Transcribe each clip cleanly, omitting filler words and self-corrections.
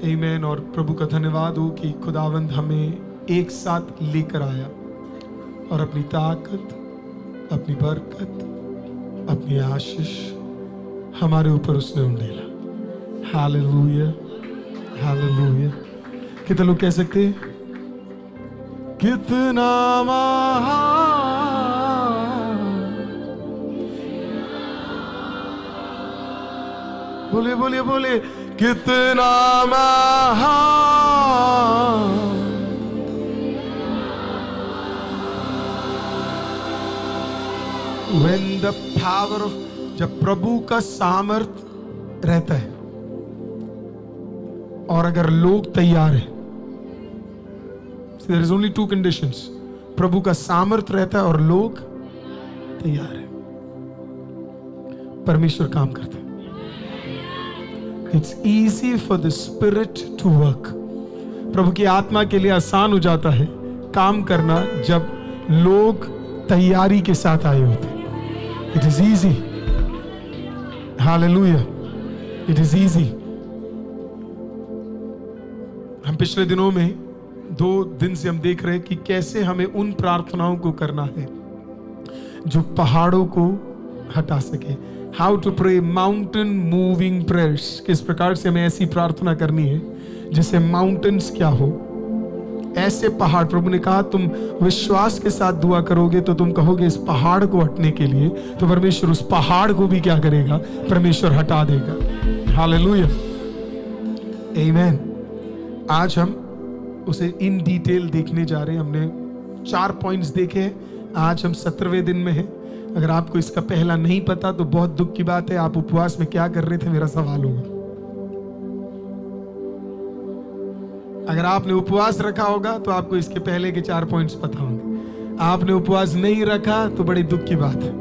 आमीन। और प्रभु का धन्यवाद हो कि खुदावंद हमें एक साथ लेकर आया और अपनी ताकत, अपनी बरकत, अपनी आशीष हमारे ऊपर उसने उंडेला। Hallelujah, hallelujah. कितने लोग कह सकते हैं कितना महान, बोले बोले बोले, कितना महान। When the power of, जब प्रभु का सामर्थ रहता है और अगर लोग तैयार हैं, there is only two conditions, प्रभु का सामर्थ रहता है और लोग तैयार हैं, परमेश्वर काम करता है। It's easy for the spirit to work. प्रभु की आत्मा के लिए आसान हो जाता है काम करना जब लोग तैयारी के साथ आए होते हैं। It is easy. Hallelujah. It is easy. हम पिछले दिनों में 2 दिन से हम देख रहे हैं कि कैसे हमें उन प्रार्थनाओं को करना है जो पहाड़ों को हटा सके। How to pray mountain moving prayers. किस प्रकार से हमें ऐसी प्रार्थना करनी है जिससे माउंटेन्स क्या हो, ऐसे पहाड़। प्रभु ने कहा तुम विश्वास के साथ दुआ करोगे तो तुम कहोगे इस पहाड़ को हटने के लिए, तो परमेश्वर उस पहाड़ को भी क्या करेगा, परमेश्वर हटा देगा। हालेलुया, आमीन। आज हम उसे इन डिटेल देखने जा रहे हैं। हमने 4 पॉइंट्स देखे हैं, आज हम 17वें दिन में हैं। अगर आपको इसका पहला नहीं पता तो बहुत दुख की बात है। आप उपवास में क्या कर रहे थे, मेरा सवाल होगा। अगर आपने उपवास रखा होगा तो आपको इसके पहले के 4 पॉइंट्स पता होंगे। आपने उपवास नहीं रखा तो बड़ी दुख की बात है।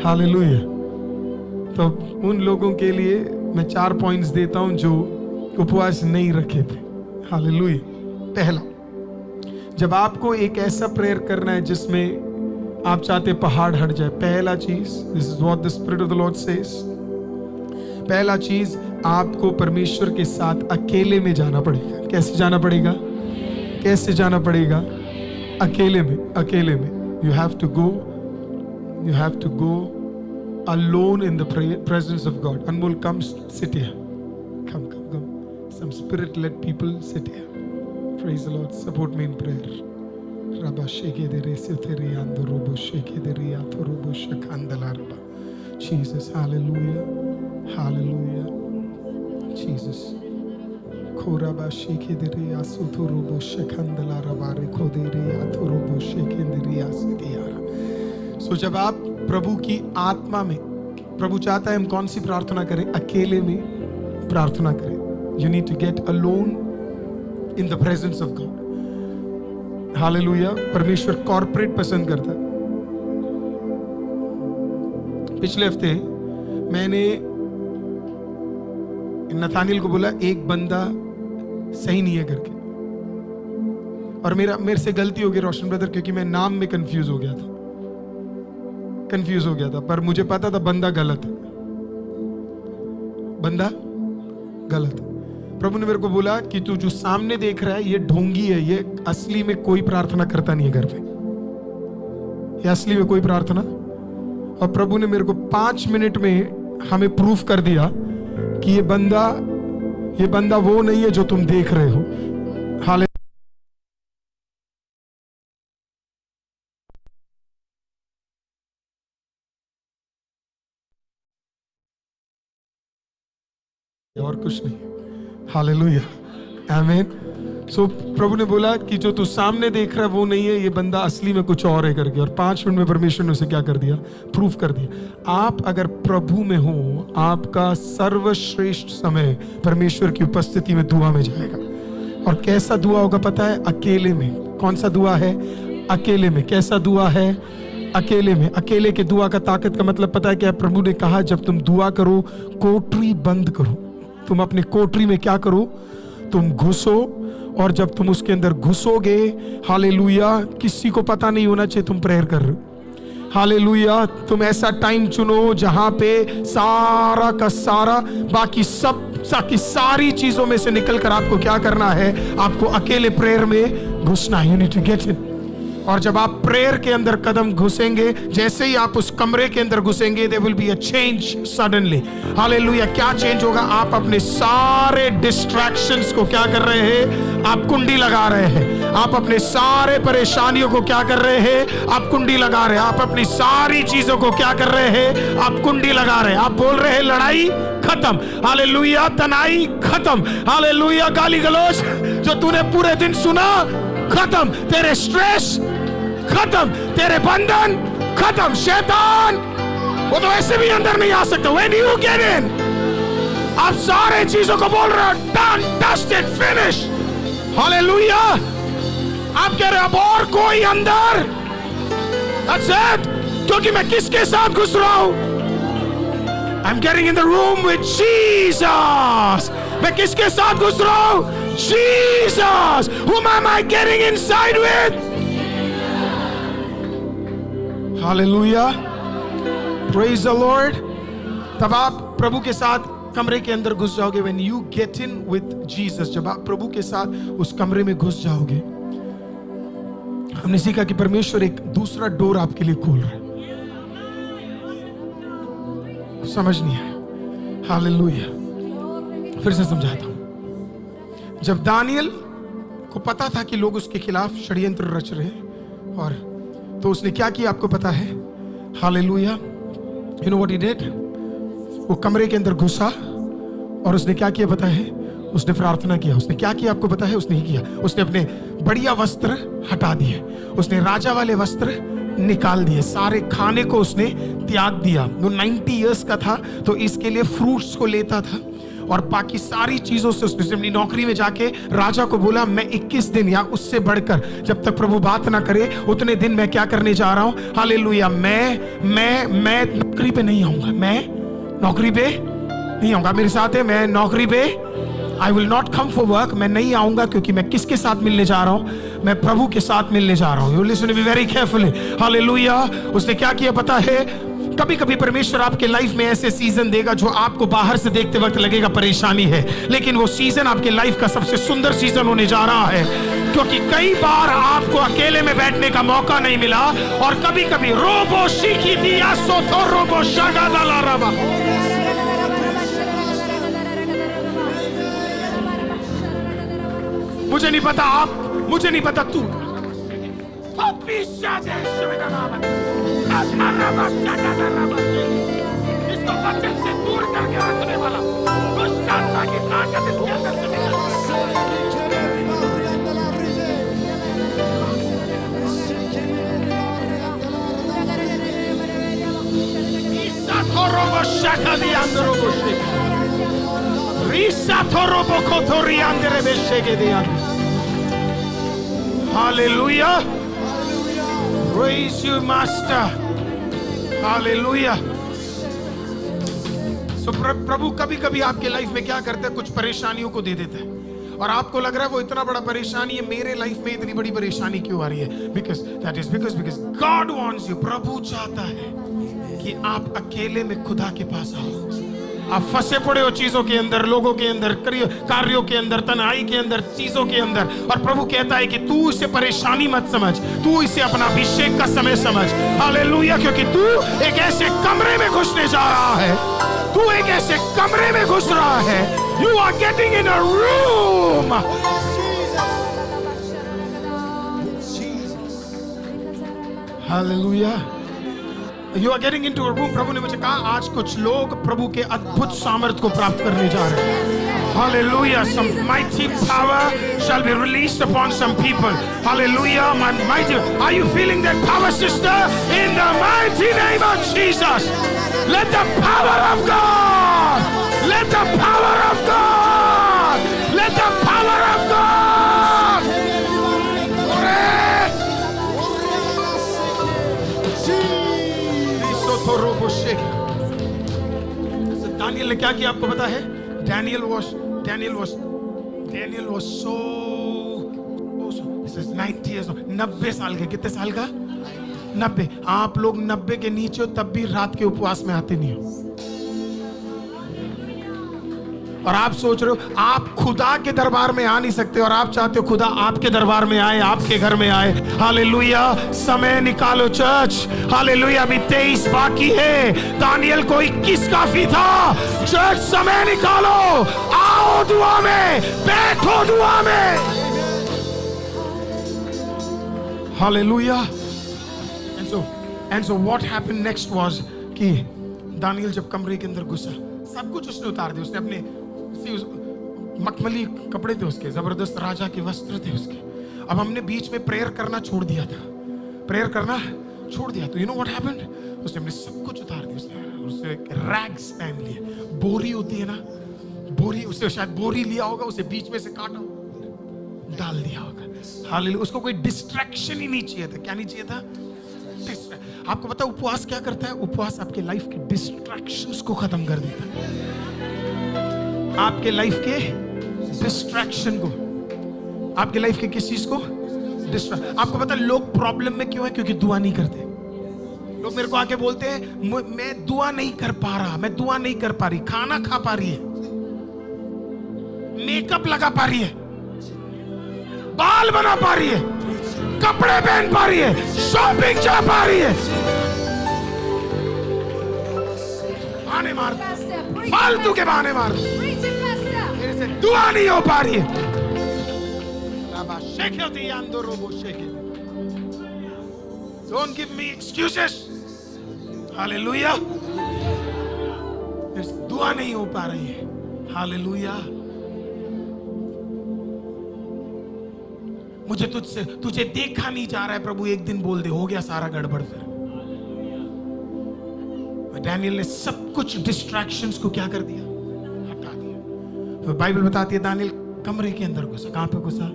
हालेलुया। तो उन लोगों के लिए मैं 4 पॉइंट्स देता हूं जो उपवास नहीं रखे थे। हालेलुया। पहला, जब आपको एक ऐसा प्रेयर करना है जिसमें आप चाहते पहाड़ हट जाए, पहला चीज, this is what the spirit of the Lord says, पहला चीज आपको परमेश्वर के साथ अकेले में जाना पड़ेगा। कैसे जाना पड़ेगा, कैसे जाना पड़ेगा, अकेले में, अकेले में। You have to go alone in the presence of God. Anmol, come sit here. Come. Some spirit-led people sit here. Praise the Lord. Support me in prayer. Rabba sheke de resuteri ando robo sheke de riato robo shakandala rabba. Jesus, hallelujah, hallelujah. Jesus. Koraba sheke de riasuto robo shakandala rabba reko de riato robo sheke de riasitiara. So जब आप प्रभु की आत्मा में, प्रभु चाहता है हम कौन सी प्रार्थना करें, अकेले में प्रार्थना करें। You need to get alone in the presence of God. Hallelujah. परमेश्वर कॉर्पोरेट पसंद करता है। पिछले हफ्ते मैंने नथानियल को बोला एक बंदा सही नहीं है करके, और मेरे से गलती हो गई रोशन ब्रदर, क्योंकि मैं नाम में कंफ्यूज हो गया था, पर मुझे पता था बंदा गलत है, बंदा गलत है। प्रभु ने मेरे को बोला कि तू जो सामने देख रहा है ये ढोंगी है, ये असली में कोई प्रार्थना करता नहीं है घर पे, ये असली में कोई प्रार्थना। और प्रभु ने मेरे को 5 मिनट में हमें प्रूफ कर दिया कि ये बंदा वो नहीं है जो तुम देख रहे हो। हाले और कुछ नहीं। हालेलुया, आमीन। सो प्रभु ने बोला कि जो तू सामने देख रहा है वो नहीं है, ये बंदा असली में कुछ और है करके। और 5 मिनट में परमेश्वर ने उसे क्या कर दिया, प्रूफ कर दिया। आप अगर प्रभु में हो, आपका सर्वश्रेष्ठ समय परमेश्वर की उपस्थिति में दुआ में जाएगा। और कैसा दुआ होगा पता है, अकेले में। कौन सा दुआ है, अकेले में। कैसा दुआ है, अकेले में। अकेले के दुआ का ताकत का मतलब पता है क्या? प्रभु ने कहा जब तुम दुआ करो कोठरी बंद करो। तुम अपने कोठरी में क्या करो, तुम घुसो, और जब तुम उसके अंदर घुसोगे, हालेलुया, किसी को पता नहीं होना चाहिए तुम प्रेयर कर रहे हो। हालेलुया। तुम ऐसा टाइम चुनो जहां पे सारा का सारा बाकी सब ताकि सारी चीजों में से निकलकर आपको क्या करना है, आपको अकेले प्रेयर में घुसना। You need to get it. और जब आप प्रेयर के अंदर कदम घुसेंगे, जैसे ही आप उस कमरे के अंदर घुसेंगे, there will be a change suddenly. Hallelujah. क्या चेंज होगा? आप अपने सारे डिस्ट्रैक्शंस को क्या कर रहे हैं? आप कुंडी लगा रहे हैं। आप अपने सारे परेशानियों को क्या कर रहे हैं? आप कुंडी लगा रहे हैं। आप अपनी सारी चीजों को क्या कर रहे हैं? आप कुंडी लगा रहे हैं। आप बोल रहे हैं लड़ाई खत्म, हालेलुया, तनाई खत्म, हालेलुया, गाली गलौज जो तूने पूरे दिन सुना खत्म, तेरे स्ट्रेस खत्म, तेरे बंधन खत्म, शैतान वो तो ऐसे भी अंदर नहीं आ सकता। When you get in, आप सारे चीजों को बोल रहे हो done, dusted, finished, हालेलुया। आप कह रहे हो अब और कोई अंदर, that's it, क्योंकि मैं किसके साथ घुस रहा हूं? I'm getting in the room with Jesus। मैं किसके साथ घुस रहा हूं? Jesus। Whom am I getting inside with? Hallelujah, praise the Lord. तब आप प्रभु के साथ कमरे के अंदर घुस जाओगे। When you get in with Jesus, जब आप प्रभु के साथ उस कमरे में घुस जाओगे, हमने सीखा कि परमेश्वर एक दूसरा डोर आपके लिए खोल रहा है। समझ नहीं आया? हालेलुया। फिर से समझाता हूं। जब दानियल को पता था कि लोग उसके खिलाफ षड्यंत्र रच रहे हैं, और तो उसने क्या किया आपको पता है? Hallelujah. You know what he did? वो कमरे के अंदर घुसा और उसने क्या किया पता है? उसने प्रार्थना किया। उसने क्या किया आपको पता है? उसने ही किया, उसने अपने बढ़िया वस्त्र हटा दिए, उसने राजा वाले वस्त्र निकाल दिए, सारे खाने को उसने त्याग दिया। वो 90 इयर्स का था, तो इसके लिए फ्रूट्स को लेता था और बाकी सारी चीजों से उसने अपनी नौकरी में जाके राजा को बोला, मैं 21 दिन या उससे बढ़कर जब तक प्रभु बात ना करे उतने दिन मैं क्या करने जा रहा हूं? हालेलुया। मैं नौकरी पे नहीं आऊंगा, मैं नौकरी पे नहीं आऊंगा। मेरे साथ है, मैं नौकरी पे I will not come for work। मैं नहीं आऊंगा क्योंकि मैं किसके साथ मिलने जा रहा हूं? मैं प्रभु के साथ मिलने जा रहा हूं। You listen to me very carefully। Hallelujah. उसने क्या किया पता है? कभी कभी परमेश्वर आपके लाइफ में ऐसे सीजन देगा जो आपको बाहर से देखते वक्त लगेगा परेशानी है, लेकिन वो सीजन आपके लाइफ का सबसे सुंदर सीजन होने जा रहा है, क्योंकि कई बार आपको अकेले में बैठने का मौका नहीं मिला, और कभी कभी रोबो सीखी दिया सोथो रोबो शागा दाला रबा। मुझे नहीं पता आप, मुझे नहीं पता तू, इसको बचन से दूर करके रखने वाला दुष्ट आत्मा की ताकत इसके अंदर से ईसा थोरोबो शाकाली अंदरो बोशे, ईसा थोरोबो कोथोरी अंदरे बेशेगे दिया। Hallelujah. Praise you, Master. Hallelujah. So प्रभु कभी कभी आपके लाइफ में क्या करता है? कुछ परेशानियों को दे देता है, और आपको लग रहा है वो इतना बड़ा परेशानी है, मेरे लाइफ में इतनी बड़ी परेशानी क्यों आ रही है? Because God wants you। प्रभु चाहता है कि आप अकेले में खुदा के पास आओ। आप फंसे पड़े हो चीजों के अंदर, लोगों के अंदर, कार्यों के अंदर, तनाई के अंदर, चीजों के अंदर, और प्रभु कहता है कि तू इसे परेशानी मत समझ, तू इसे अपना अभिषेक का समय समझ। हालेलुया। क्योंकि तू एक ऐसे कमरे में घुसने जा रहा है, तू एक ऐसे कमरे में घुस रहा है। You are getting in a room. Hallelujah. You are getting into a room। प्रभु ने मुझे कहा आज कुछ लोग प्रभु के अद्भुत सामर्थ को प्राप्त करने जा रहे हैं। Hallelujah। Some mighty power shall be released upon some people। Hallelujah। Mighty। Are you feeling that power, sister? In the mighty name of Jesus, let the power of God, let the power of God, let the power of God। Daniel ने क्या किया आपको पता है? Daniel was so 90 years old। 90 साल के। कितने साल का? 90। आप लोग 90 के नीचे हो तब भी रात के उपवास में आते नहीं हो, और आप सोच रहे हो आप खुदा के दरबार में आ नहीं सकते और आप चाहते हो खुदा आपके दरबार में आए, आपके घर में आए। हालेलुया, समय निकालो चर्च। हालेलुया, अभी 23 बाकी है, दानियल को 21 काफी था। चर्च समय निकालो, आओ दुआ में, बैठो दुआ में। Hallelujah. And so what happened next was कि दानियल जब कमरे के अंदर घुसा, सब कुछ उसने उतार दिया। उसने अपने मखमली कपड़े थे उसके, जबरदस्त राजा के वस्त्र थे उसके। अब हमने बीच में प्रेयर करना छोड़ दिया था, प्रेयर करना छोड़ दिया। तो यू नो व्हाट हैपेंड, उसने अपने सब कुछ उतार दिया। उसने रैग्स पहन लिए, बोरी होती है ना, बोरी, उससे शायद बोरी लिया होगा, उसे बीच में से काटा डाल दिया होगा। हालेलुया, उसको कोई डिस्ट्रैक्शन ही नहीं चाहिए था। क्या नहीं चाहिए था? आपको पता है उपवास क्या करता है? उपवास आपके लाइफ के डिस्ट्रैक्शंस को खत्म कर देता है। आपके लाइफ के डिस्ट्रैक्शन को, आपके लाइफ के किस चीज को डिस्ट्रैक्ट। आपको पता है लोग प्रॉब्लम में क्यों है? क्योंकि दुआ नहीं करते। लोग मेरे को आके बोलते हैं मैं दुआ नहीं कर पा रहा, मैं दुआ नहीं कर पा रही, खाना खा पा रही है, मेकअप लगा पा रही है, बाल बना पा रही है, कपड़े पहन पा रही है, शॉपिंग जा पा रही है, बहाने मार, फालतू के बहाने मार, मेरे से दुआ नहीं हो पा रही है। Don't give me excuses. Hallelujah. दुआ नहीं हो पा रही है। Hallelujah. मुझे तुझसे, तुझे देखा नहीं जा रहा है प्रभु, एक दिन बोल दे, हो गया सारा गड़बड़। फिर डैनियल ने सब कुछ डिस्ट्रैक्शंस को क्या कर दिया? हटा दिया। तो बाइबल बताती है दानियल कमरे के अंदर घुसा। कहां पे घुसा?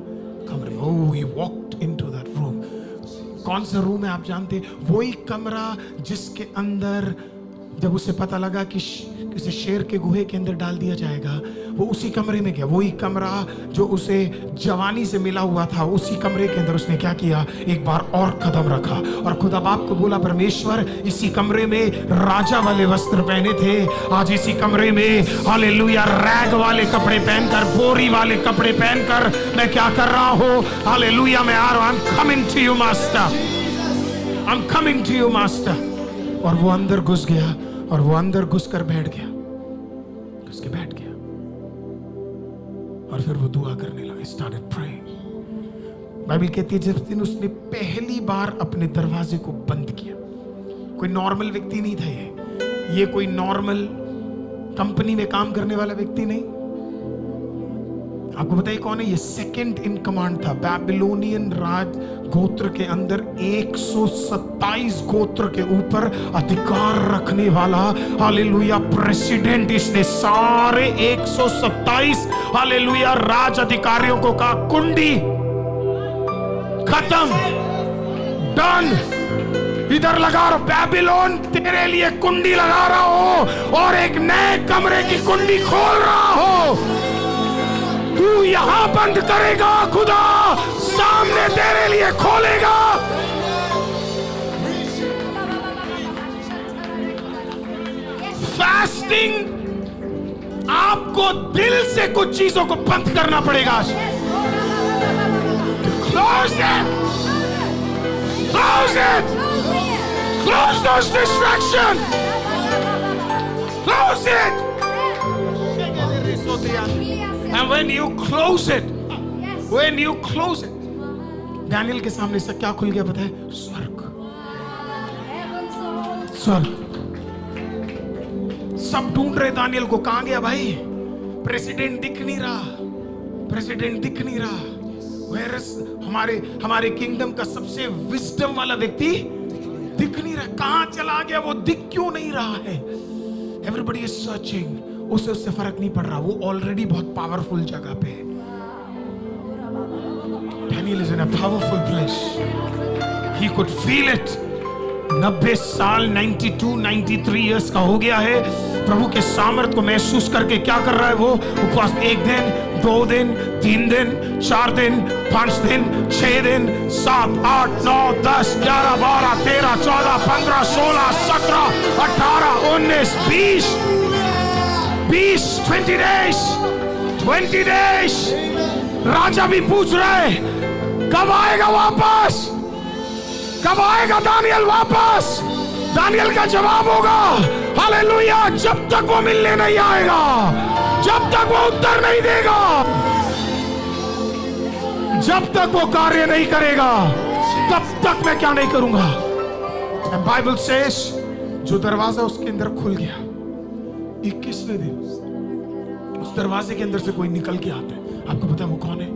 कमरे में। ओह, he walked into that room. कौन सा रूम है आप जानते हैं? वही कमरा जिसके अंदर जब उसे पता लगा कि किसी शेर के गुहे के अंदर डाल दिया जाएगा, वो उसी कमरे में गया। वही कमरा जो उसे जवानी से मिला हुआ था, उसी कमरे के अंदर उसने क्या किया? एक बार और कदम रखा और खुदा बाप को बोला, परमेश्वर इसी कमरे में राजा वाले वस्त्र पहने थे, आज इसी कमरे में हालेलुया रैग वाले कपड़े पहनकर, बोरी वाले कपड़े पहनकर मैं क्या कर रहा हूं? हालेलुया, मैं आ रहा हूं। I'm coming to you master, I'm coming to you master। और वो अंदर घुस गया और वो अंदर घुसकर बैठ गया, घुस के बैठ गया और फिर वो दुआ करने लगा। Started praying। बाइबल कहती है जिस दिन उसने पहली बार अपने दरवाजे को बंद किया, कोई नॉर्मल व्यक्ति नहीं था ये कोई नॉर्मल कंपनी में काम करने वाला व्यक्ति नहीं। आपको बताइए कौन है ये? सेकंड इन कमांड था। बैबिलोनियन राज गोत्र के अंदर 127 गोत्र के ऊपर अधिकार रखने वाला हालेलुया प्रेसिडेंट। इसने सारे 127 हालेलुया राज अधिकारियों को कहा कुंडी खत्म, डन, इधर लगा रहा, बैबिलोन तेरे लिए कुंडी लगा रहा हो और एक नए कमरे की कुंडी खोल रहा हो। तू यहां बंद करेगा, खुदा सामने तेरे लिए खोलेगा। फास्टिंग, आपको दिल से कुछ चीजों को बंद करना पड़ेगा। Close it, close it, close those distractions, close it। And when you close it, when you close it, Daniel के सामने से क्या खुल गया पता है? स्वर्ग, स्वर्ग। सब ढूंढ रहे दानियल को, कहां गया भाई? प्रेसिडेंट दिख नहीं रहा, प्रेसिडेंट दिख नहीं रहा। Where is हमारे किंगडम का सबसे विजडम वाला व्यक्ति दिख नहीं रहा, कहां चला गया? वो दिख क्यों नहीं रहा है? Everybody is searching। उससे फर्क नहीं पड़ रहा, वो ऑलरेडी बहुत पावरफुल जगह पे है। Daniel is in a powerful place. He could feel it। 90 साल 92-93 इयर्स का हो गया है, प्रभु के सामर्थ को महसूस करके क्या कर रहा है वो? उपवास 1 दिन, 2 दिन, 3 दिन, 4 दिन, 5 दिन, 6 दिन, 7, 8, 9, 10, 11, 12, 13, 14, 15, 16, 17, 18, 19, 20 20 डेज। राजा भी पूछ रहा है कब आएगा वापस, कब आएगा दानियल वापस। दानियल का जवाब होगा हालेलुया, जब तक वो मिलने नहीं आएगा, जब तक वो उत्तर नहीं देगा, जब तक वो कार्य नहीं करेगा, तब तक मैं क्या नहीं करूंगा। बाइबल सेज जो दरवाजा उसके अंदर खुल गया 21वें दिन, उस दरवाजे के अंदर से कोई निकल के आता है। आपको पता है वो कौन है?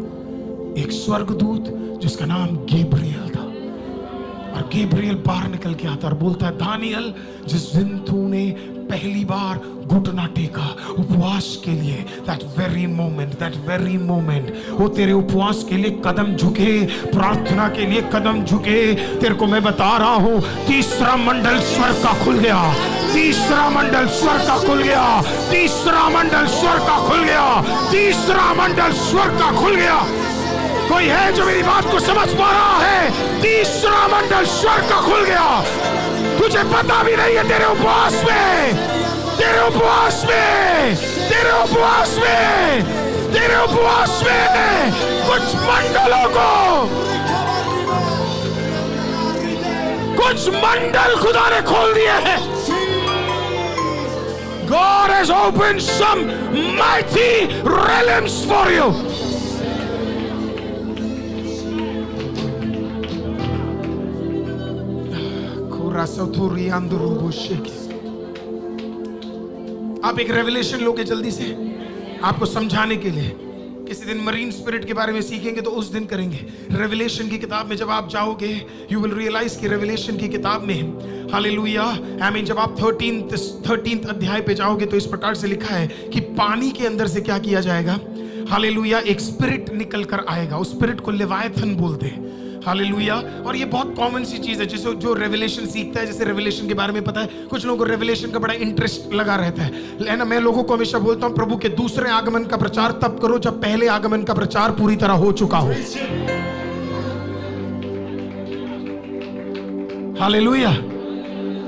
एक स्वर्गदूत जिसका नाम गैब्रियल था। और गैब्रियल बाहर निकल के आता और बोलता है दानियल, जिस दिन तूने पहली बार घुटना टेका उपवास के लिए, that very moment, वो तेरे उपवास के लिए कदम झुके, प्रार्थना के लिए कदम झुके। तेरे को मैं बता रहा हूं, तीसरा मंडल स्वर्ग का खुल गया, तीसरा मंडल स्वर्ग का खुल गया, तीसरा मंडल स्वर्ग का खुल गया, तीसरा मंडल स्वर्ग का खुल गया। कोई है जो मेरी बात को समझ पा रहा है? तीसरा मंडल स्वर्ग का खुल गया। तुझे पता भी नहीं है तेरे उपवास में, तेरे उपवास में, तेरे उपवास में, तेरे उपवास में कुछ मंडलों को, कुछ मंडल खुदा ने खोल दिए हैं। God has opened some mighty realms for you. आप एक रेवलेशन लोगे जल्दी से, आपको समझाने के लिए। किसी दिन मरीन स्पिरिट के बारे में सीखेंगे तो उस दिन करेंगे। रेवलेशन की किताब में जब आप जाओगे, यू विल रियलाइज कि रेवलेशन की किताब में हालेलुया आमीन, जब आप 13th अध्याय पे जाओगे तो इस प्रकार से लिखा है कि पानी के अंदर से क्या किया जाएगा, हालेलुया, एक स्पिरिट निकल कर आएगा। उस स्पिरिट को लेवायथन बोलते हैं, हालेलुया। और ये बहुत कॉमन सी चीज है, जिसे जो रेवलेशन सीखता है, जैसे रेवलेशन के बारे में पता है, कुछ लोगों को रेवलेशन का बड़ा इंटरेस्ट लगा रहता है ना। मैं लोगों को हमेशा बोलता हूं प्रभु के दूसरे आगमन का प्रचार तब करो जब पहले आगमन का प्रचार पूरी तरह हो चुका हो। हालेलुया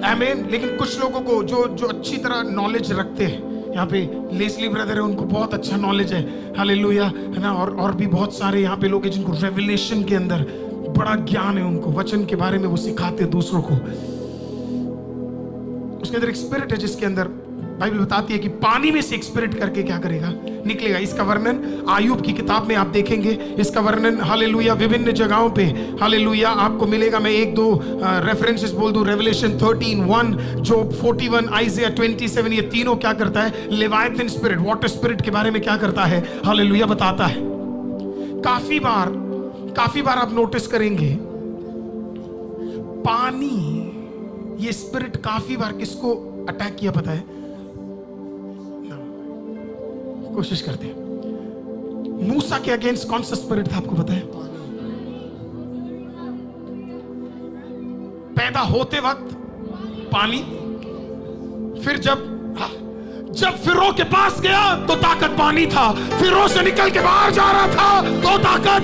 आमीन। लेकिन कुछ लोगों को जो अच्छी तरह नॉलेज रखते हैं, यहाँ पे लेस्ली ब्रदर है, उनको बहुत अच्छा नॉलेज है, हालेलुया, है ना। और भी बहुत सारे यहाँ पे लोग हैं जिनको रेवलेशन के अंदर बड़ा ज्ञान है, उनको वचन के बारे में वो सिखाते दूसरों को। उसके अंदर एक स्पिरिट है जिसके अंदर बाइबल बताती है कि पानी में से एक स्पिरिट करके क्या करेगा, निकलेगा। इसका वर्णन आयुब की किताब में आप देखेंगे। इसका वर्णन हालेलुया विभिन्न जगहों पे हालेलुया आपको मिलेगा। मैं एक दो रेफरेंसेस बोल दूं। रेवलेशन 13:1, जोब 41, आइज़ाया 27, ये तीनों क्या करता है, लेवायथन स्पिरिट, वाटर स्पिरिट के बारे में क्या करता है, हालेलुया बताता है। काफी बार आप नोटिस करेंगे पानी, ये स्पिरिट काफी बार किसको अटैक किया पता है? कोशिश करते हैं। मूसा के अगेंस्ट कौन सा स्पिरिट था आपको पता है? पैदा होते वक्त पानी, फिर जब फिरो के पास गया तो ताकत पानी था, फिरो से निकल के बाहर जा रहा था तो ताकत।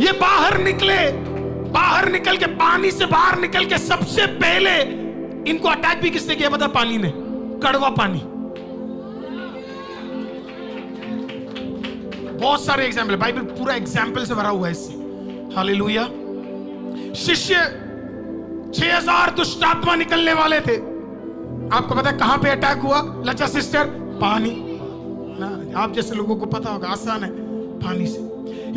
ये बाहर निकल के पानी से बाहर निकल के सबसे पहले इनको अटैक भी किसने किया पता? पानी ने, कड़वा पानी। बहुत सारे एग्जाम्पल, बाइबल पूरा एग्जाम्पल से भरा हुआ है इससे, हालेलुया। शिष्य 6000 दुष्ट आत्मा निकलने वाले थे, आपको पता है कहां पे अटैक हुआ? लज्जा सिस्टर, पानी ना। आप जैसे लोगों को पता होगा, आसान है, पानी से।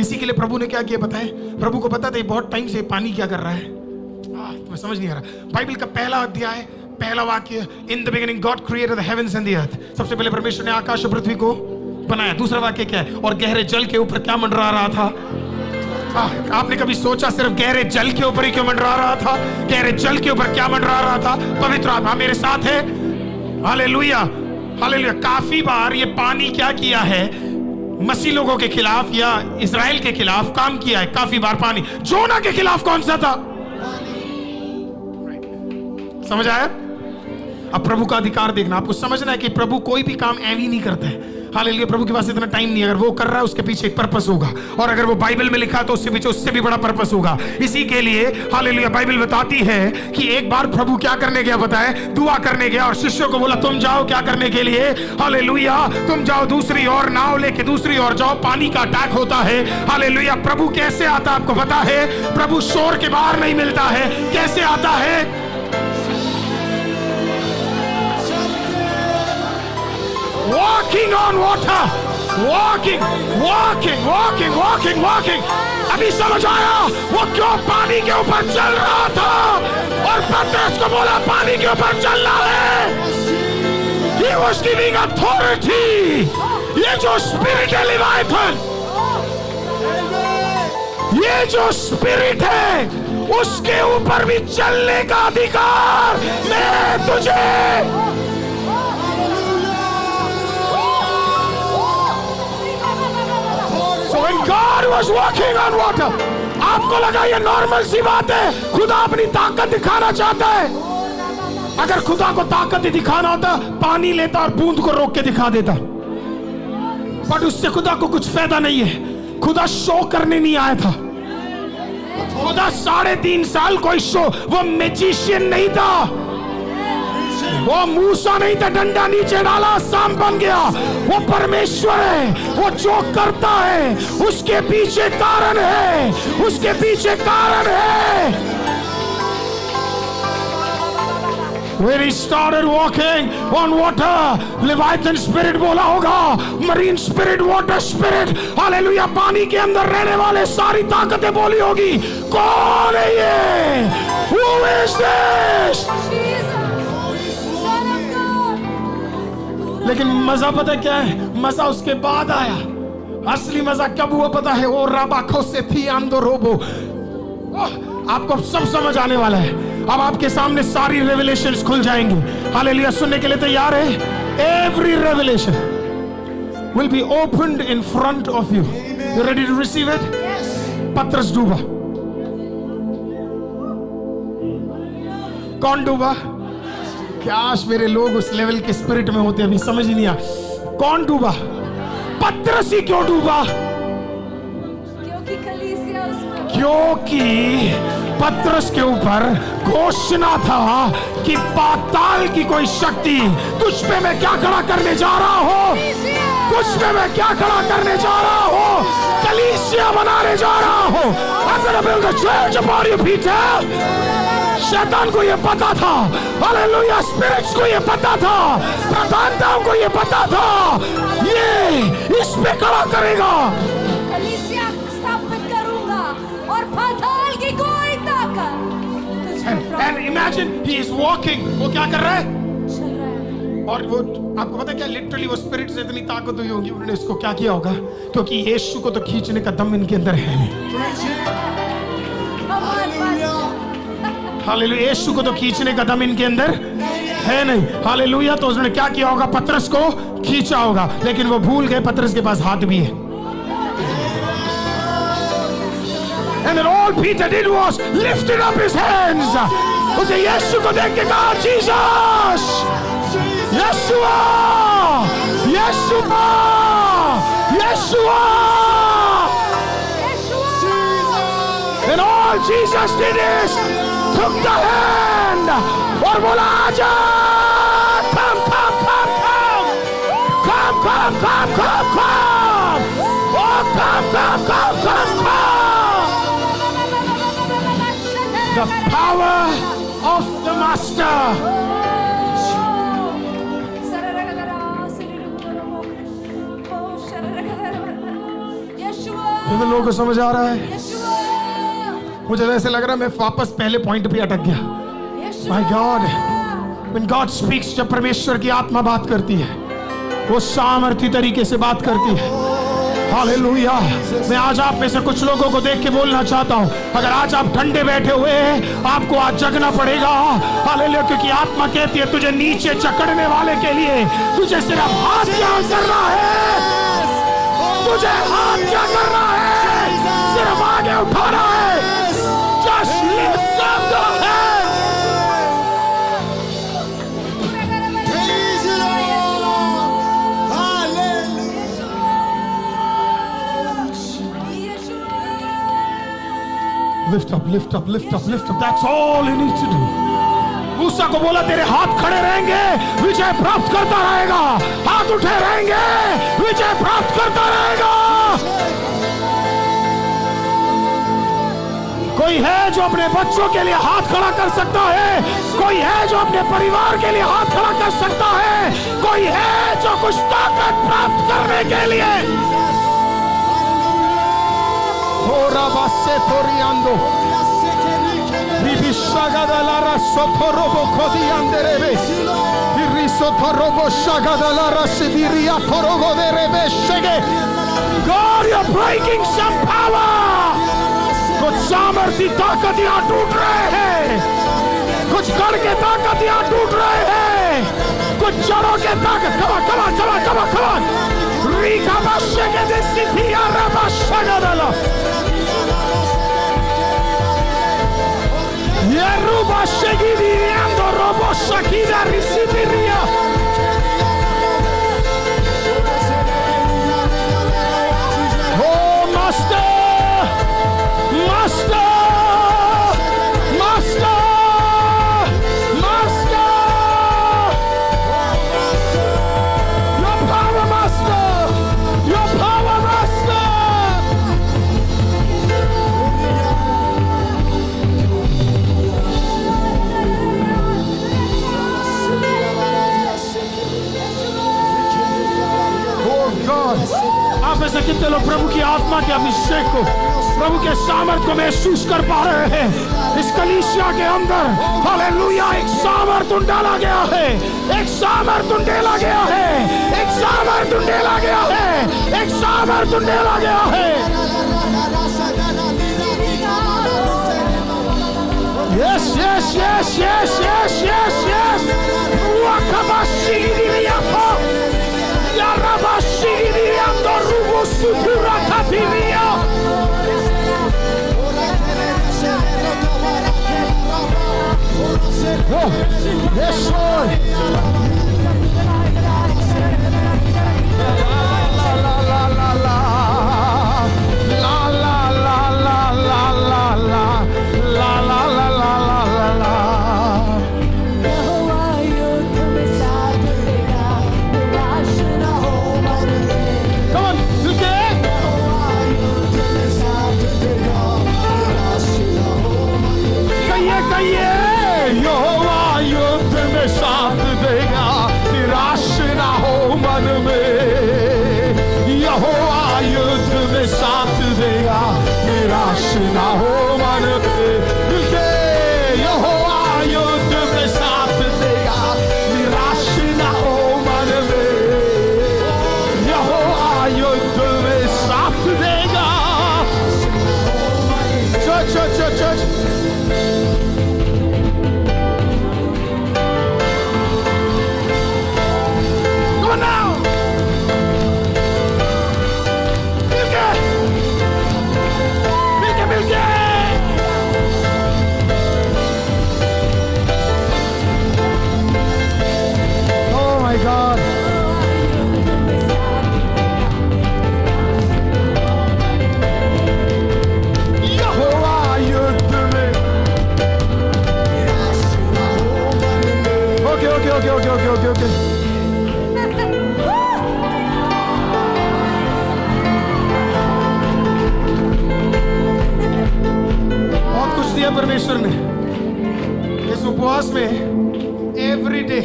इसी के लिए प्रभु ने क्या किया पता है? प्रभु को पता था बहुत टाइम से पानी क्या कर रहा है, तुम्हें समझ नहीं आ रहा। बाइबल का पहला अध्याय, पहला वाक्य, in the beginning God created the heavens and the earth. सबसे पहले परमेश्वर ने आकाश और पृथ्वी को बनाया। दूसरा वाक्य क्या है? और गहरे जल के ऊपर क्या मंडरा रहा था? आपने कभी सोचा सिर्फ गहरे जल के ऊपर ही क्यों मंडरा रहा था? गहरे जल के ऊपर क्या मंडरा रहा था? पवित्र आत्मा मेरे साथ है, हालेलुया हालेलुया। काफी बार ये पानी क्या किया है? मसीह लोगों के खिलाफ या इजराइल के खिलाफ काम किया है। काफी बार पानी। जोना के खिलाफ कौन सा था? समझ आया? अब प्रभु का अधिकार देखना, आपको समझना है कि प्रभु कोई भी काम ऐवी नहीं करता है, हालेलुया, प्रभु के पास इतना टाइम नहीं है। अगर वो कर रहा है उसके पीछे एक पर्पस होगा, और अगर वो बाइबल में लिखा है तो उसके पीछे उससे भी बड़ा पर्पस होगा। इसी के लिए हालेलुया बाइबल बताती है कि एक बार प्रभु क्या करने गया पता है, दुआ करने गया और शिष्यों को बोला तुम जाओ क्या करने के लिए, हालेलुया तुम जाओ दूसरी ओर, नाव लेके दूसरी ओर जाओ, पानी का अटैक होता है। हालेलुया, प्रभु कैसे आता आपको पता है? प्रभु शोर के बाहर नहीं मिलता है। कैसे आता है? Walking on water, walking walking walking walking walking. अभी समझ आया वो क्यों पानी के ऊपर चल रहा था, और पतरस को बोला पानी के ऊपर चलना है। He was giving authority। ये जो स्पिरिट है लेविथन, ये जो स्पिरिट है उसके ऊपर भी चलने का अधिकार मैं तुझे। So when God was walking on water, आपको लगा ये नॉर्मल सी बात है, खुदा अपनी ताकत दिखाना चाहता है। अगर खुदा को ताकत दिखाना होता पानी लेता और बूंद को रोक के दिखा देता, बट उससे खुदा को कुछ फायदा नहीं है। खुदा शो करने नहीं आया था। खुदा 3.5 साल कोई शो, वो मैजिशियन नहीं था, वो मूसा नहीं था, डंडा नीचे डाला सांप बन गया। वो परमेश्वर है, वो जो करता है उसके पीछे कारण है, उसके पीछे कारण है। When he started walking on water, Leviathan spirit बोला होगा, marine spirit, water spirit, hallelujah, पानी के अंदर रहने वाले सारी ताकतें बोली होगी कौन है ये? Who is this? लेकिन मजा पता क्या है? मजा उसके बाद आया। असली मजा कब हुआ पता है? ओ राबाखो से थी आंदो रोबो। आपको अब सब समझ आने वाला है। अब आपके सामने सारी रेवलेशंस खुल जाएंगी। हालेलुया, सुनने के लिए तैयार है? Every revelation will be opened in front of you. You ready to receive it? Patras डूबा। कौन डूबा? काश मेरे लोग उस लेवल के स्पिरिट में होते, अभी समझ ही नहीं आया। कौन डूबा? पतरस ही क्यों डूबा? क्योंकि पतरस के ऊपर घोषणा था कि पाताल की कोई शक्ति तुझ पे मैं क्या खड़ा करने जा रहा हूं, तुझ पे मैं क्या खड़ा करने जा रहा हूं, कलीसिया बनाने जा रहा हूं। I'm gonna build a church upon you, Peter। शैतान को ये पता था, हालेलुया, स्पिरिट्स को ये पता था, प्रधानताओं को ये पता था, ये इस पे खड़ा करेगा, कलीसिया स्थापित करूंगा और पाताल की कोई ताकत। And imagine he is walking, वो क्या कर रहा है? चल रहा है। और वो आपको पता है क्या, लिटरली वो स्पिरिट से इतनी ताकत हुई होगी, उन्होंने इसको क्या किया होगा, क्योंकि यीशु को तो खींचने का दम इनके अंदर है नहीं। हालेलुया, यीशु को तो खींचने का दम इनके अंदर है नहीं। हालेलुया, तो उसने क्या किया होगा? पतरस को खींचा होगा, लेकिन वो भूल गए पतरस के पास हाथ भी है। And then all Peter did was lifted up his hands। उसने यीशु को देख के कहा Jesus, यीशुआ, यीशुआ, यीशुआ। And all Jesus did is took the hand और बोला आजा, come come come come come come come come come, oh come come come come come। The power of the master। कितने लोगों को समझ आ रहा है? मुझे ऐसे लग रहा है मैं वापस पहले पॉइंट पे अटक गया। My God, when God speaks, जब परमेश्वर की आत्मा बात करती है, वो सामर्थी तरीके से बात करती है। हालेलुया। मैं आज आप में से कुछ लोगों को देख के बोलना चाहता हूँ, अगर आज आप ठंडे बैठे हुए हैं, आपको आज जगना पड़ेगा। हालेलुया, क्योंकि आत्मा कहती है तुझे नीचे जकड़ने वाले के लिए तुझे सिर्फ हाथ क्या करना है, तुझे हाथ क्या करना है, सिर्फ आगे उठाना है। Just lift up the hand। lift up, lift up, lift up, lift up. That's all you need to do. मूसा को बोला तेरे हाथ खड़े रहेंगे, विजय प्राप्त करता रहेगा। हाथ उठे रहेंगे, विजय प्राप्त करता रहेगा। कोई है जो अपने बच्चों के लिए हाथ खड़ा कर सकता है? कोई है जो अपने परिवार के लिए हाथ खड़ा कर सकता है? कोई है जो कुछ ताकत प्राप्त करने के लिए? हो रबा से थोरियांदो Bibishagadalara sotorobo kodianderebe Irisotorobo shagadalara sidiria torogo derebe shege. God, you're breaking some power. कुछ सामर्थ्य ताकत यहाँ टूट रहे हैं, कुछ गढ़ के ताकत यहाँ टूट रहे हैं, कुछ जड़ों के ताकत कमा रीखा बाशे के देसी पिया रबा शगदाला Yeruba shegiriando robo shakida risibiria. Oh master, master, master, master. Your power, master. Your power, master. आप में से कितने लोग प्रभु की आत्मा के अभिषेक को, प्रभु के सामर्थ्य को महसूस कर पा रहे हैं? इस कलीसिया के अंदर हालेलुया एक सामर्थ्य डाला गया है, एक सामर्थ्य डाला गया है, एक सामर्थ्य डाला गया है, एक सामर्थ्य डाला गया है। Yes, yes, yes, yes, yes, yes, yes. Wakabashiriyapo. Yarabashiriyando rubusutura tapiria. Oh, yes, Lord. La la la la la. La la la la la la la. La la la la la la la. Come on, okay? कहिए यहोवा युद्ध में साथ देगा, निराश ना हो मन में। यहोवा युद्ध में साथ देगा, निराश ना हो मन में। मिलके यहोवा युद्ध में साथ देगा, निराश ना हो मन में। यहोवा युद्ध में साथ देगा। Church church church church God. यहोवा युद्ध में। Okay. बहुत कुछ दिया परमेश्वर ने इस उपवास में। Every day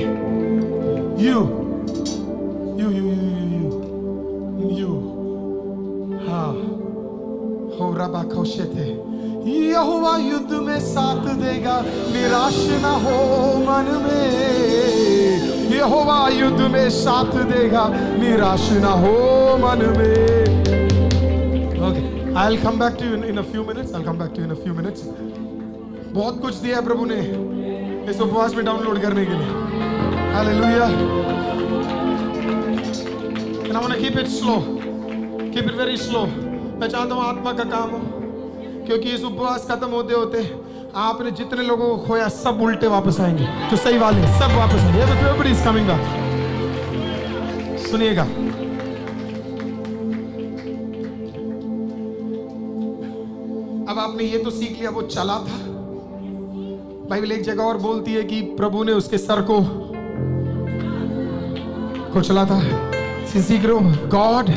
You. हाँ, हो रबा खोशेते। यहोवा युद्ध में साथ देगा, निराश ना हो मन में। यहोवा युद्ध में साथ देगा, निराश ना हो मन में। Okay, I'll come back to you in a few minutes. बहुत कुछ दिया है प्रभु ने इस उपवास में डाउनलोड करने के लिए। Hallelujah. And I want to keep it slow. Keep it very slow. मैं चाहता हूँ आत्मा का काम हो, क्योंकि इस उपवास खत्म होते होते आपने जितने लोगों को खोया सब उल्टे वापस आएंगे, जो सही वाले सब वापस आएंगे। Everybody is coming back. सुनिएगा, अब आपने ये तो सीख लिया, वो चला था। बाइबल एक जगह और बोलती है कि प्रभु ने उसके सर को चला था। सीख रहे हो? God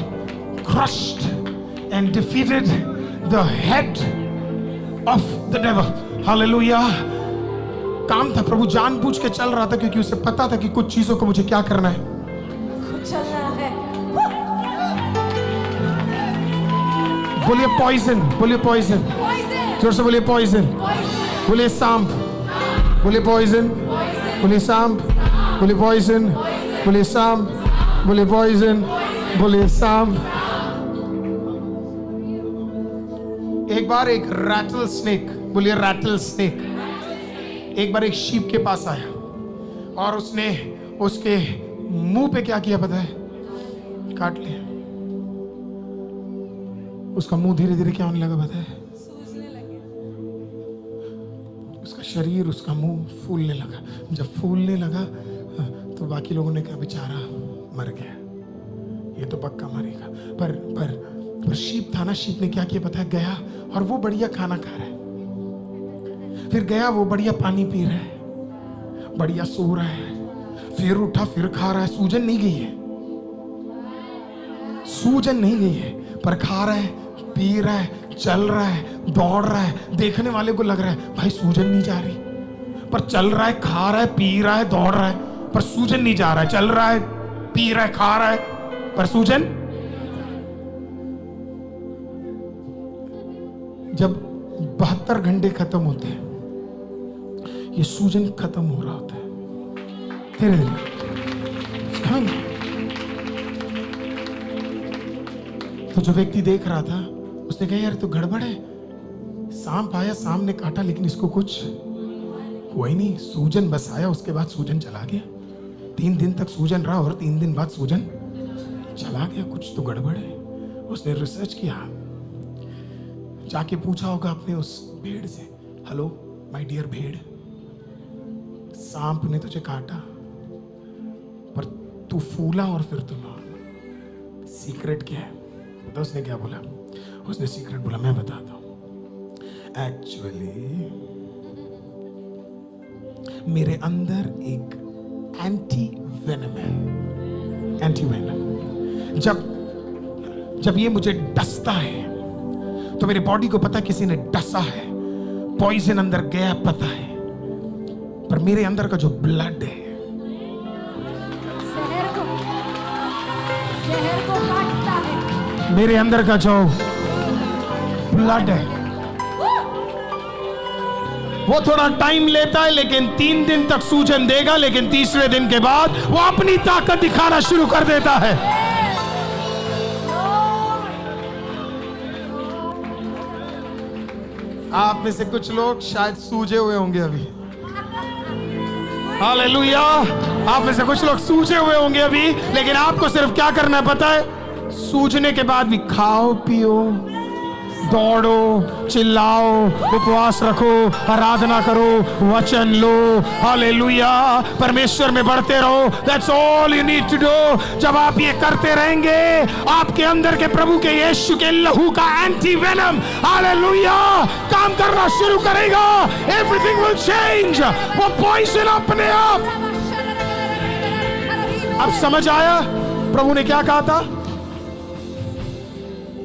crushed and defeated the head of the devil. Hallelujah. काम था, प्रभु जानबूझ के चल रहा था क्योंकि उसे पता था कि कुछ चीजों को मुझे क्या करना है, चलना है। बोलिए पॉइजन, बोलिए पॉइजन, जोर से बोलिए पॉइजन, बोलिए सांप, बोलिए पॉइजन, बोलिए सांप, बोलिए पॉइजन, बोलिए सांप, बोलिए पॉइजन, बोलिए सांप। एक बार एक रैटल स्नेक, बोलिए रैटल स्नेक, एक बार एक शीप के पास आया और उसने उसके मुंह पे क्या किया पता है? काट लिया। उसका मुंह धीरे धीरे क्या होने लगा पता है? सूजने लगे। उसका शरीर, उसका मुंह फूलने लगा। जब फूलने लगा तो बाकी लोगों ने कहा बेचारा मर गया, ये तो पक्का मरेगा। पर शीप था ना, शीप ने क्या किया पता है? गया और वो बढ़िया खाना खा रहा है, फिर गया वो बढ़िया पानी पी रहा है, बढ़िया सो रहा है, फिर उठा फिर खा रहा है। सूजन नहीं गई है, सूजन नहीं गई है, पर खा रहा है, पी रहा है, चल रहा है, दौड़ रहा है। देखने वाले को लग रहा है भाई सूजन नहीं जा रही, पर चल रहा है, खा रहा है, पी रहा है, दौड़ रहा है, पर सूजन नहीं जा रहा है। चल रहा है, पी रहा है, खा रहा है, पर सूजन। जब 72 घंटे खत्म होते हैं, ये सूजन खत्म हो रहा होता है धीरे धीरे। तो जो व्यक्ति देख रहा था उसने कहा यार तो गड़बड़ है, सांप आया, सांप ने काटा, लेकिन इसको कुछ हुआ ही नहीं, सूजन बस आया, उसके बाद सूजन चला गया। 3 दिन तक सूजन रहा और 3 दिन बाद सूजन चला गया, कुछ तो गड़बड़ है। उसने रिसर्च किया, जाके पूछा होगा अपने उस भेड़ से, हेलो माय डियर भेड़, सांप ने तुझे काटा पर तू फूला और फिर तू नॉर्मल, सीक्रेट क्या है? पता उसने क्या बोला? उसने सीक्रेट बोला, मैं बताता हूं। एक्चुअली मेरे अंदर एक एंटी वेनम है, एंटी वेनम। जब ये मुझे डसता है तो मेरे बॉडी को पता किसी ने डसा है, पॉइजन अंदर गया पता है, पर मेरे अंदर का जो ब्लड है, शहर को काटता है, मेरे अंदर का जो ब्लड है वो थोड़ा टाइम लेता है, लेकिन 3 दिन तक सूजन देगा, लेकिन तीसरे दिन के बाद वो अपनी ताकत दिखाना शुरू कर देता है। आप में से कुछ लोग शायद सूजे हुए होंगे अभी, हालेलुया। आप में से कुछ लोग सूजे हुए होंगे अभी, लेकिन आपको सिर्फ क्या करना है पता है? सूजने के बाद भी खाओ, पियो, दौड़ो, चिल्लाओ, उपवास रखो, आराधना करो, वचन लो, हालेलुया, परमेश्वर में बढ़ते रहो। That's all you need to do. जब आप ये करते रहेंगे, आपके अंदर के प्रभु के यीशु के लहू का एंटी वेनम, हालेलुया, काम करना शुरू करेगा। Everything will change. वो पॉइजन अपने आप। अब समझ आया प्रभु ने क्या कहा था?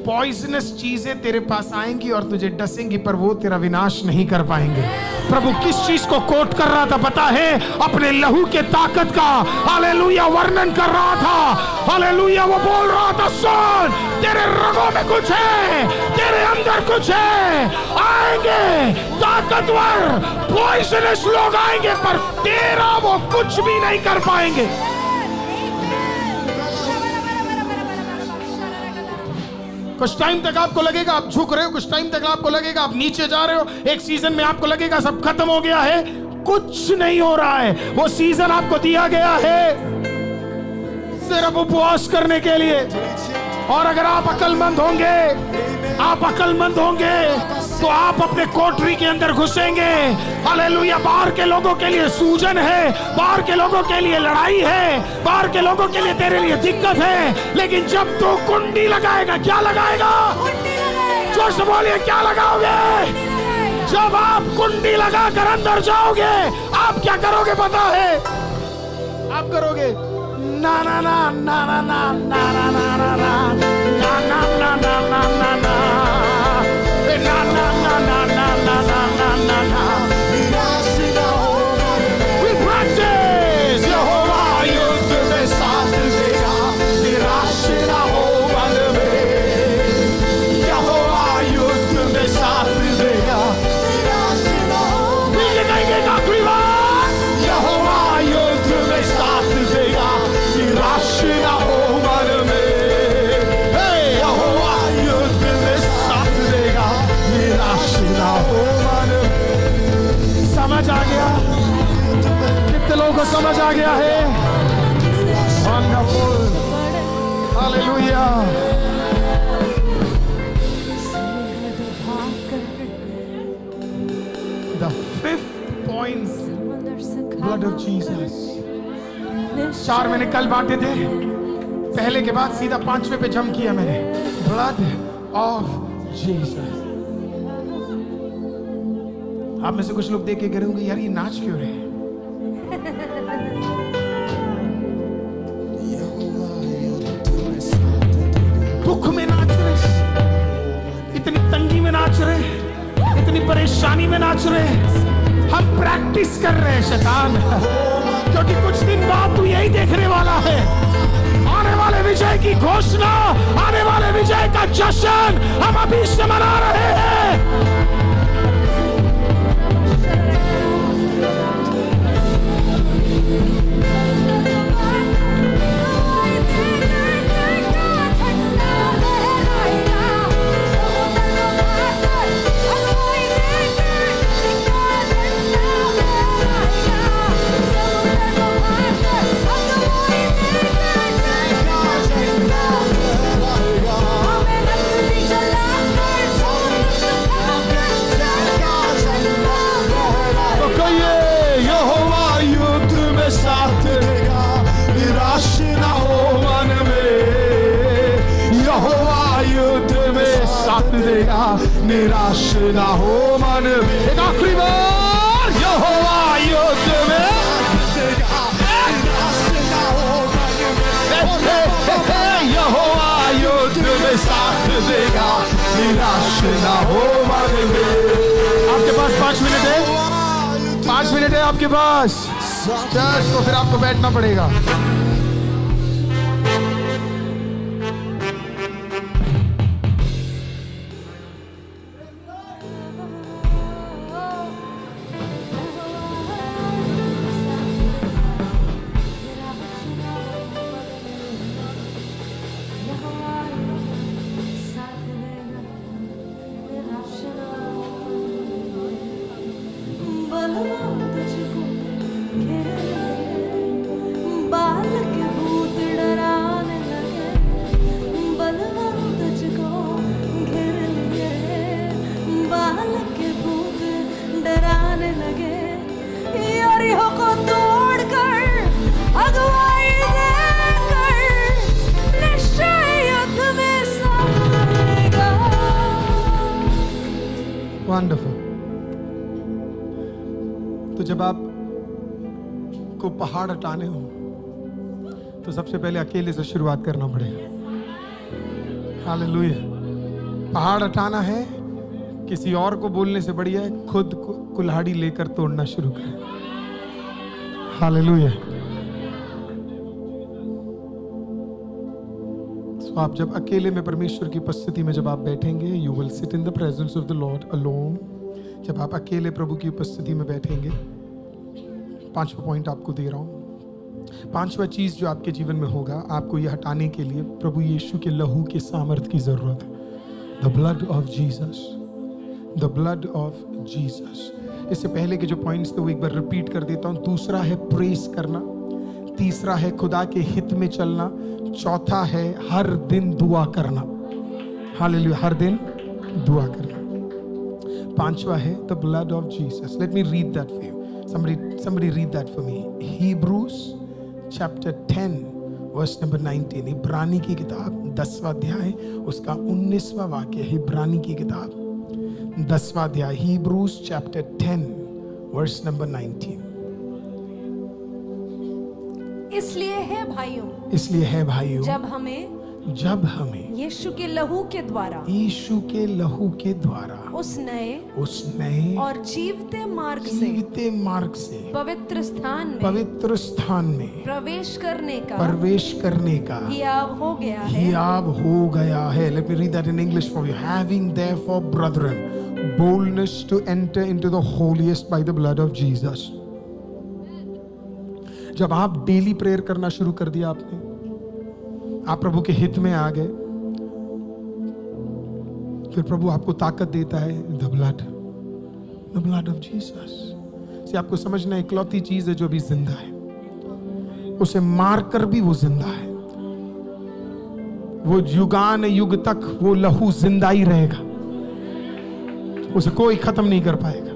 पॉइजनस चीजें तेरे पास आएंगी और तुझे डसेंगी, पर वो तेरा विनाश नहीं कर पाएंगे। प्रभु किस चीज को कोट कर रहा था पता है? अपने लहू के ताकत का, हालेलुया, वर्णन कर रहा था। हालेलुया, वो बोल रहा था, सुन, तेरे रगों में कुछ है, तेरे अंदर कुछ है। आएंगे ताकतवर पॉइजनस लोग आएंगे, पर तेरा वो कुछ भी नहीं कर पाएंगे। कुछ टाइम तक आपको लगेगा आप झुक रहे हो, कुछ टाइम तक आपको लगेगा आप नीचे जा रहे हो, एक सीजन में आपको लगेगा सब खत्म हो गया है, कुछ नहीं हो रहा है। वो सीजन आपको दिया गया है सिर्फ उपवास करने के लिए। और अगर आप अक्लमंद होंगे, तो आप अपने कोठरी के अंदर घुसेंगे। हालेलुया, बाहर के लोगों के लिए सूजन है, बाहर के लोगों के लिए लड़ाई है, बाहर के लोगों के लिए तेरे लिए दिक्कत है, लेकिन जब तू कुंडी लगाएगा, क्या लगाएगा? जोर से बोलिए, क्या लगाओगे? जब आप कुंडी लगाकर अंदर जाओगे, आप क्या करोगे पता है? आप करोगे ना ना ना ना ना ना ना ना ना ना ना ना ना ना ना ना ना ना समझ आ गया है? Wonderful. Hallelujah. The fifth point, blood of Jesus. 4 मैंने कल बांटे थे, पहले के बाद सीधा 5वें पे जंप किया मैंने, blood of Jesus. आप में से कुछ लोग देख के कह रहे होंगे, यार ये नाच क्यों रहे? दुख में नाच रहे, इतनी तंगी में नाच रहे, इतनी परेशानी में नाच रहे। हम प्रैक्टिस कर रहे हैं शैतान, क्योंकि कुछ दिन बाद तू यही देखने वाला है। आने वाले विजय की घोषणा, आने वाले विजय का जश्न हम अभी से मना रहे हैं। निराश ना हो मन। एक आखिरी बार, यहोवा युद्ध में, यहोवा युद्ध में साथ देगा, निराश ना हो मन में। आपके पास 5 मिनट है, 5 मिनट है आपके पास, तो फिर आपको बैठना पड़ेगा। वंडरफुल। तो जब आप को पहाड़ हटाने हो तो सबसे पहले अकेले से शुरुआत करना पड़ेगा। हालेलुया। पहाड़ हटाना है, किसी और को बोलने से बढ़िया है खुद को कुल्हाड़ी लेकर तोड़ना शुरू करें। हालेलुया। आप जब अकेले में परमेश्वर की उपस्थिति में जब आप बैठेंगे, you will sit in the presence of the Lord alone. जब आप अकेले प्रभु की उपस्थिति में बैठेंगे, 5वां पॉइंट आपको दे रहा हूं। 5वां चीज जो आपके जीवन में होगा, आपको ये हटाने के लिए प्रभु यीशु के लहू के सामर्थ की जरूरत है। The blood of Jesus, the blood of Jesus. इससे पहले के जो पॉइंट्स थे वो एक बार रिपीट कर देता हूं। दूसरा है प्रेस करना, तीसरा है खुदा के हित में चलना, चौथा है हर दिन दुआ करना। हालेलुया, हर दिन दुआ करना। 5वां है the blood of Jesus. Let me read that for you. Somebody read that for me. Hebrews chapter 10 verse number 19, इब्रानी की किताब 10वां अध्याय उसका 19वां वाक्य। इब्रानी की किताब 10वां अध्याय, Hebrews chapter 10 वर्स नंबर 19। इसलिए है भाइयों, इसलिए है भाइयों, जब हमें यीशु के लहू के द्वारा उस नए और जीवते मार्ग से पवित्र स्थान में प्रवेश करने का हियाव हो गया है। Let me read that in English for you. Having therefore, brethren, boldness to enter into the holiest by the blood of Jesus. जब आप डेली प्रेयर करना शुरू कर दिया आपने, आप प्रभु के हित में आ गए, फिर प्रभु आपको ताकत देता है, द ब्लड ऑफ जीसस से। आपको समझना इकलौती चीज है जो अभी जिंदा है, उसे मारकर भी वो जिंदा है। वो युगान युग तक वो लहू जिंदा ही रहेगा, उसे कोई खत्म नहीं कर पाएगा।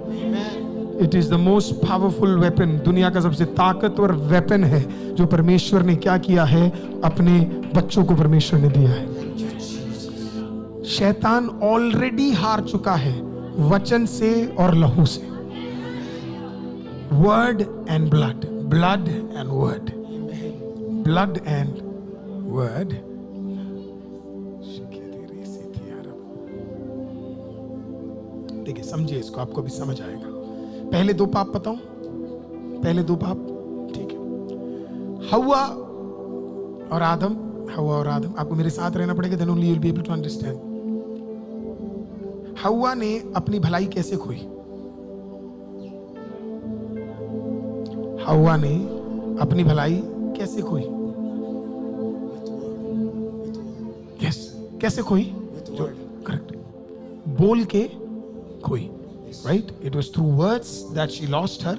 It is the most powerful weapon, दुनिया का सबसे ताकतवर वेपन है जो परमेश्वर ने क्या किया है, अपने बच्चों को परमेश्वर ने दिया है। शैतान ऑलरेडी हार चुका है वचन से और लहू से। Word and blood, blood and word, blood and word. देखिए समझिए इसको, आपको भी समझ आएगा। पहले दो पाप बताऊं, पहले दो पाप, ठीक है। हव्वा और आदम, आपको मेरे साथ रहना पड़ेगा, then only you'll be able to understand। हव्वा ने अपनी भलाई कैसे खोई? हव्वा ने अपनी भलाई कैसे खोई? यस, कैसे खोई? जो करेक्ट, बोल के खोई, right? It was through words that she lost her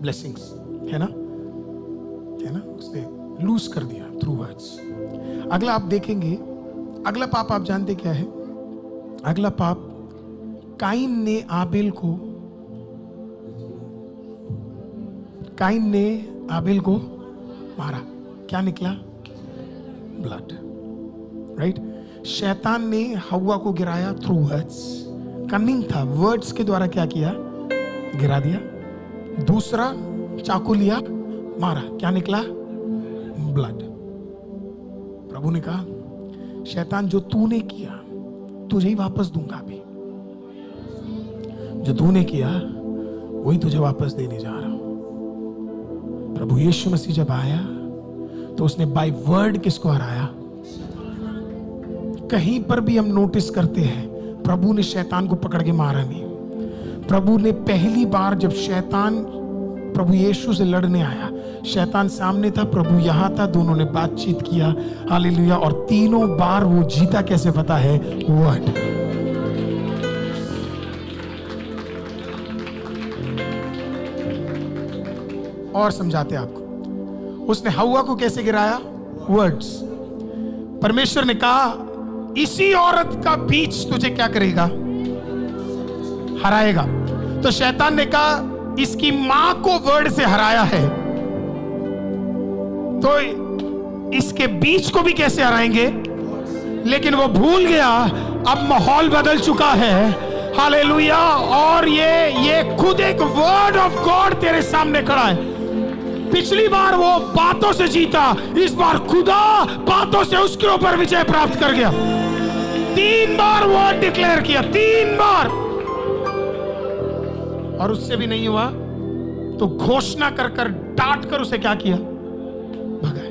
blessings, है ना? उसने लूज कर दिया थ्रू वर्ड्स। अगला आप देखेंगे, अगला पाप आप जानते क्या है? अगला पाप, काइन ने आबेल को मारा, क्या निकला? Blood, right? शैतान ने हव्वा को गिराया थ्रू वर्ड्स, कनिंग था, वर्ड्स के द्वारा क्या किया? गिरा दिया। दूसरा चाकू लिया, मारा, क्या निकला? ब्लड। प्रभु ने कहा, शैतान जो तूने किया तुझे ही वापस दूंगा। अभी जो तूने किया वही तुझे वापस देने जा रहा हूं। प्रभु यीशु मसीह जब आया तो उसने बाय वर्ड किसको हराया? कहीं पर भी हम नोटिस करते हैं प्रभु ने शैतान को पकड़ के मारा नहीं। प्रभु ने पहली बार जब शैतान प्रभु यीशु से लड़ने आया, शैतान सामने था, प्रभु यहां था, दोनों ने बातचीत किया, हालेलुया। और तीनों बार वो जीता कैसे पता है? वर्ड। और समझाते आपको, उसने हव्वा को कैसे गिराया? वर्ड्स। परमेश्वर ने कहा, इसी औरत का बीच तुझे क्या करेगा? हराएगा। तो शैतान ने कहा, इसकी मां को वर्ड से हराया है तो इसके बीच को भी कैसे हराएंगे? लेकिन वो भूल गया, अब माहौल बदल चुका है, हालेलुया। और ये खुद एक वर्ड ऑफ गॉड तेरे सामने खड़ा है। पिछली बार वो बातों से जीता, इस बार खुदा बातों से उसके ऊपर विजय प्राप्त कर गया। 3 बार वर्ड डिक्लेयर किया, 3 बार, और उससे भी नहीं हुआ तो घोषणा कर डांट कर उसे क्या किया? भगाया।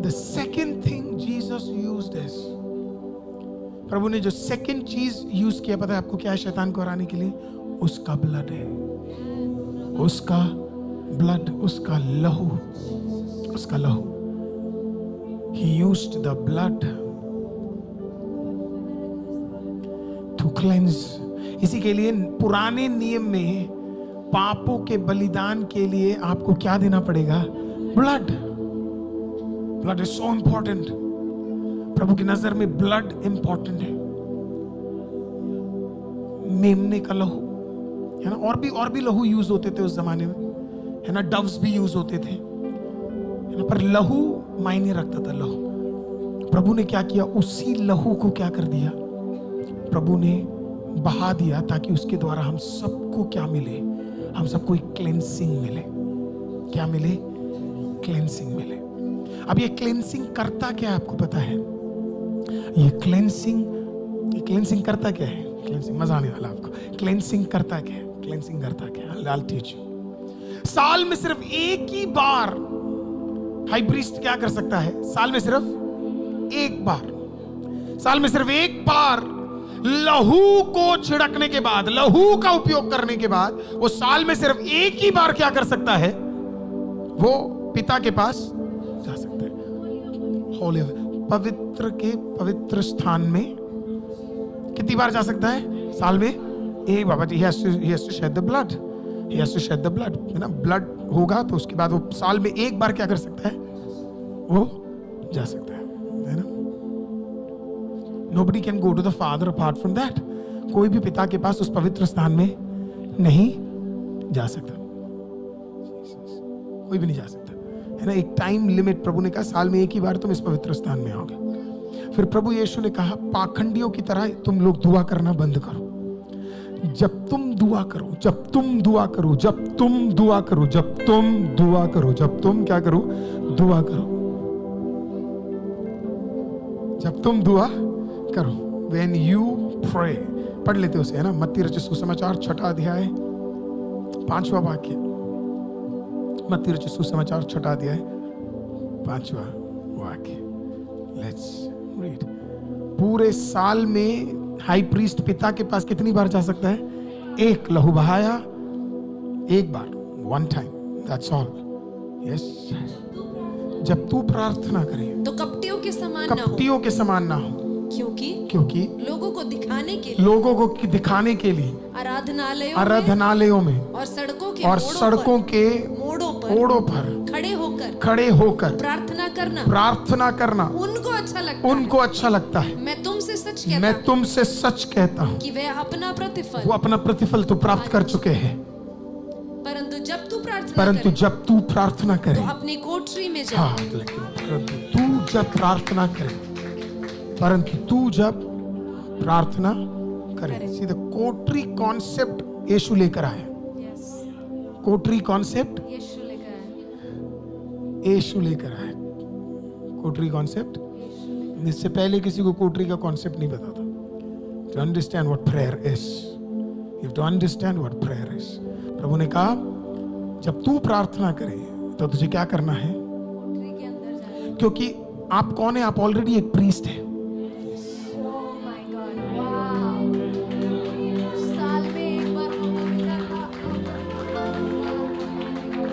The second thing Jesus used is, प्रभु ने जो सेकंड चीज यूज किया पता है आपको क्या है शैतान को हराने के लिए? उसका ब्लड है, उसका ब्लड, उसका लहू, उसका लहू। He used the blood to cleanse। इसी के लिए पुराने नियम में पापों के बलिदान के लिए आपको क्या देना पड़ेगा? Blood. Blood is so important. प्रभु की नजर में ब्लड इंपॉर्टेंट है। मेमने का लहू, है ना? और भी लहू यूज होते थे उस जमाने में, है ना? डव्स भी यूज होते थे, है पर लहू मायने रखता था, लहू। प्रभु ने क्या किया, उसी लहू को क्या कर दिया, प्रभु ने बहा दिया, ताकि उसके द्वारा हम सबको क्या मिले, हम सबको एक क्लेंसिंग मिले। क्या मिले? क्लेंसिंग मिले। अब ये क्लेंसिंग करता क्या है आपको पता है? ये क्लेंसिंग करता क्या है? क्लेंसिंग मजा आने वाला आपको। क्लेंसिंग करता क्या है? क्लेंसिंग करता क्या है? I'll teach you। साल में सिर्फ एक ही बार हाई प्रीस्ट क्या कर सकता है? साल में सिर्फ एक बार लहू को छिड़कने के बाद, लहू का उपयोग करने के बाद, वो साल में सिर्फ एक ही बार क्या कर सकता है? वो पिता के पास जा सकता है। होली पवित्र के पवित्र स्थान में कितनी बार जा सकता है? साल में एक बार। He has to shed the blood. He has to shed the blood, है ना? ब्लड होगा तो उसके बाद वो साल में एक बार क्या कर सकता है? वो जा सकता है ना? Nobody can go to the Father apart from that. कोई भी पिता के पास उस पवित्र स्थान में नहीं जा सकता, कोई भी नहीं जा सकता, है ना? एक टाइम लिमिट प्रभु ने कहा, साल में एक ही बार तुम इस पवित्र स्थान में आओगे। फिर प्रभु यीशु ने कहा, पाखंडियों की तरह तुम लोग दुआ करना बंद करो। जब तुम दुआ करो, जब तुम क्या करो? दुआ करो। जब तुम दुआ करो, when you pray, पढ़ लेते उसे, है ना? मत्ती रचित सुसमाचार 6 अध्याय 5वां वाक्य। मत्ती रचित सुसमाचार 6 अध्याय 5वां वाक्य। Let's read. पूरे साल में हाई प्रीस्ट पिता के पास कितनी बार जा सकता है? एक। लहू बहाया एक बार, one time, that's all. Yes. जब तू प्रार्थना करे तो कपटियों के समान ना हो, क्योंकि लोगों को दिखाने के लिए आराधनालयों में और सड़कों के मोड़ों पर खड़े होकर प्रार्थना करना उनको अच्छा लगता है। मैं तुमसे सच कहता हूँ कि वो अपना प्रतिफल तो प्राप्त कर चुके हैं। परंतु जब तू प्रार्थना करे तो अपनी कोठरी में जा। परंतु तू जब प्रार्थना करे। सी द कोठरी कॉन्सेप्ट यीशु लेकर आए। कोठरी कॉन्सेप्ट यीशु लेकर आए। कोठरी कॉन्सेप्ट, इससे पहले किसी को कोठरी का कॉन्सेप्ट नहीं पता था। To understand what prayer is, you have to understand what prayer is. प्रभु ने कहा, जब तू प्रार्थना करे तो तुझे क्या करना है? क्योंकि आप कौन है? आप ऑलरेडी एक प्रीस्ट है।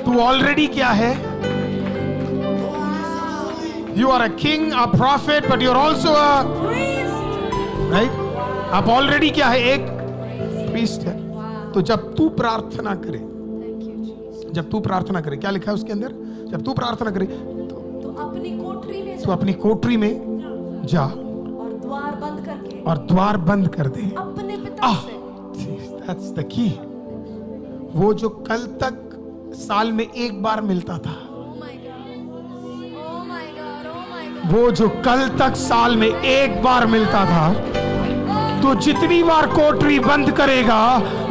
तू ऑलरेडी क्या है? You are a king, a prophet, but you are also a right? आप ऑलरेडी क्या है? एक प्रीस्ट है। तो जब तू प्रार्थना करे, क्या लिखा है उसके अंदर? जब तू प्रार्थना करे तो अपनी कोठरी में जा और द्वार बंद कर दे अपने पिता से। That's the key। वो जो कल तक साल में एक बार मिलता था, वो जो कल तक साल में एक बार मिलता था, तो जितनी बार कोठरी बंद करेगा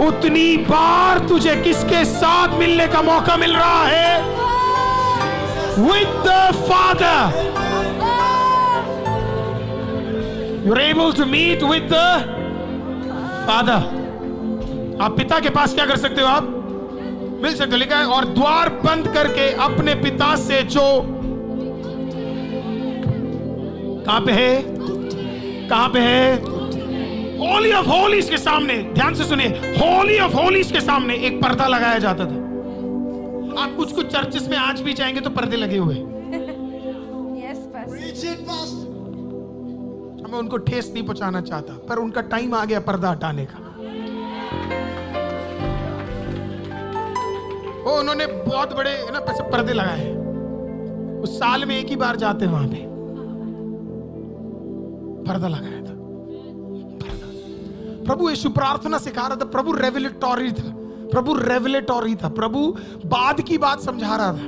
उतनी बार तुझे किसके साथ मिलने का मौका मिल रहा है? With the Father। You're able to meet with the Father। आप पिता के पास क्या कर सकते हो? आप मिल सकते हो। लिखा है, और द्वार बंद करके अपने पिता से जो कहां पे है? होली ऑफ होलीज के सामने, ध्यान से सुनिए, होली ऑफ होलीज के सामने एक पर्दा लगाया जाता था। आप कुछ चर्चेस में आज भी जाएंगे तो पर्दे लगे हुए। मैं उनको ठेस नहीं पहुंचाना चाहता, पर उनका टाइम आ गया पर्दा हटाने का। वो उन्होंने बहुत बड़े ना पर्दे लगाए। उस साल में एक ही बार जाते वहां पे पर्दा लगाया था। प्रभु यीशु प्रार्थना सिखा रहा था। प्रभु रेवलेटरी था। प्रभु बाद की बात समझा रहा था।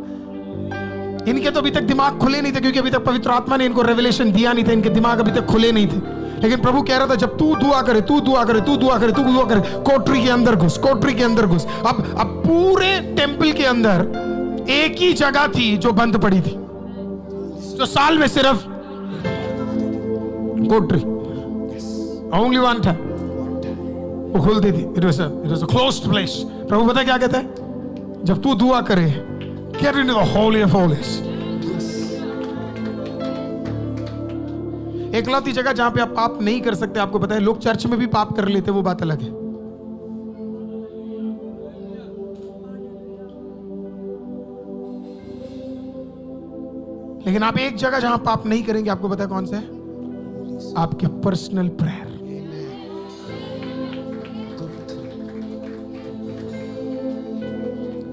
इनके तो अभी तक दिमाग खुले नहीं थे, क्योंकि अभी तक पवित्र आत्मा ने इनको रेवलेशन दिया नहीं था, इनके दिमाग अभी तक खुले नहीं थे। लेकिन प्रभु कह रहा था जब तू दुआ करे, तू दुआ करे, तू दुआ करे, तू दुआ करे, कोठरी के अंदर घुस, कोठरी के अंदर घुस। अब पूरे टेंपल के अंदर एक ही जगह थी जो बंद पड़ी थी, जो साल में सिर्फ कोठरी, ओनली वन टाइम वो खुलती थी। It was a closed place. प्रभु पता क्या कहता है, जब तू दुआ करे, get into the holy of holies. एकलौती जगह जहां पे आप पाप नहीं कर सकते, आपको पता है लोग चर्च में भी पाप कर लेते, वो बात अलग है। लेकिन आप एक जगह जहां पाप नहीं करेंगे, आपको पता है कौन सा है? आपके पर्सनल प्रेयर।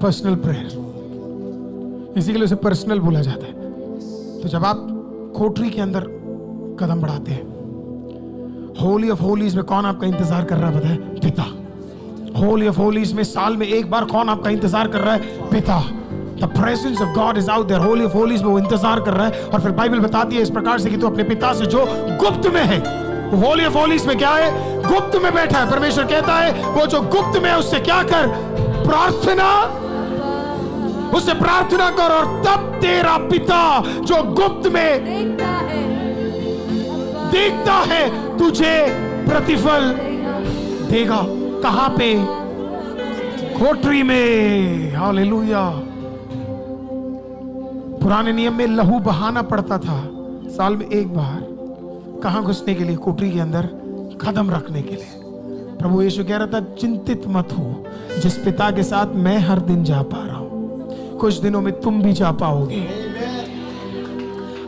पर्सनल प्रेयर, इसी के लिए उसे पर्सनल बोला जाता है। तो जब आप कोठरी के अंदर कदम बढ़ाते हैं, होली ऑफ होलीज में कौन आपका इंतजार कर रहा है? पता है? पिता। होली ऑफ होलीज में साल में एक बार कौन आपका इंतजार कर रहा है? पिता। The presence of God is out there. Holi of Holis में वो इंतजार कर रहा है। और फिर बाइबल बताती है इस प्रकार से कि तू अपने पिता से जो गुप्त में है, होली ऑफ होलीज में क्या है? गुप्त में बैठा है। परमेश्वर कहता है वो जो गुप्त में है उससे क्या कर? प्रार्थना, उससे प्रार्थना कर, और तब तेरा पिता जो गुप्त में देखता है तुझे प्रतिफल देगा। कहां पे? कोठरी में। हालेलुया। पुराने नियम में लहू बहाना पड़ता था साल में एक बार। कहां घुसने के लिए? कोठरी के अंदर कदम रखने के लिए। प्रभु यीशु कह रहा था चिंतित मत हो, जिस पिता के साथ मैं हर दिन जा पा रहा हूं, कुछ दिनों में तुम भी जा पाओगे।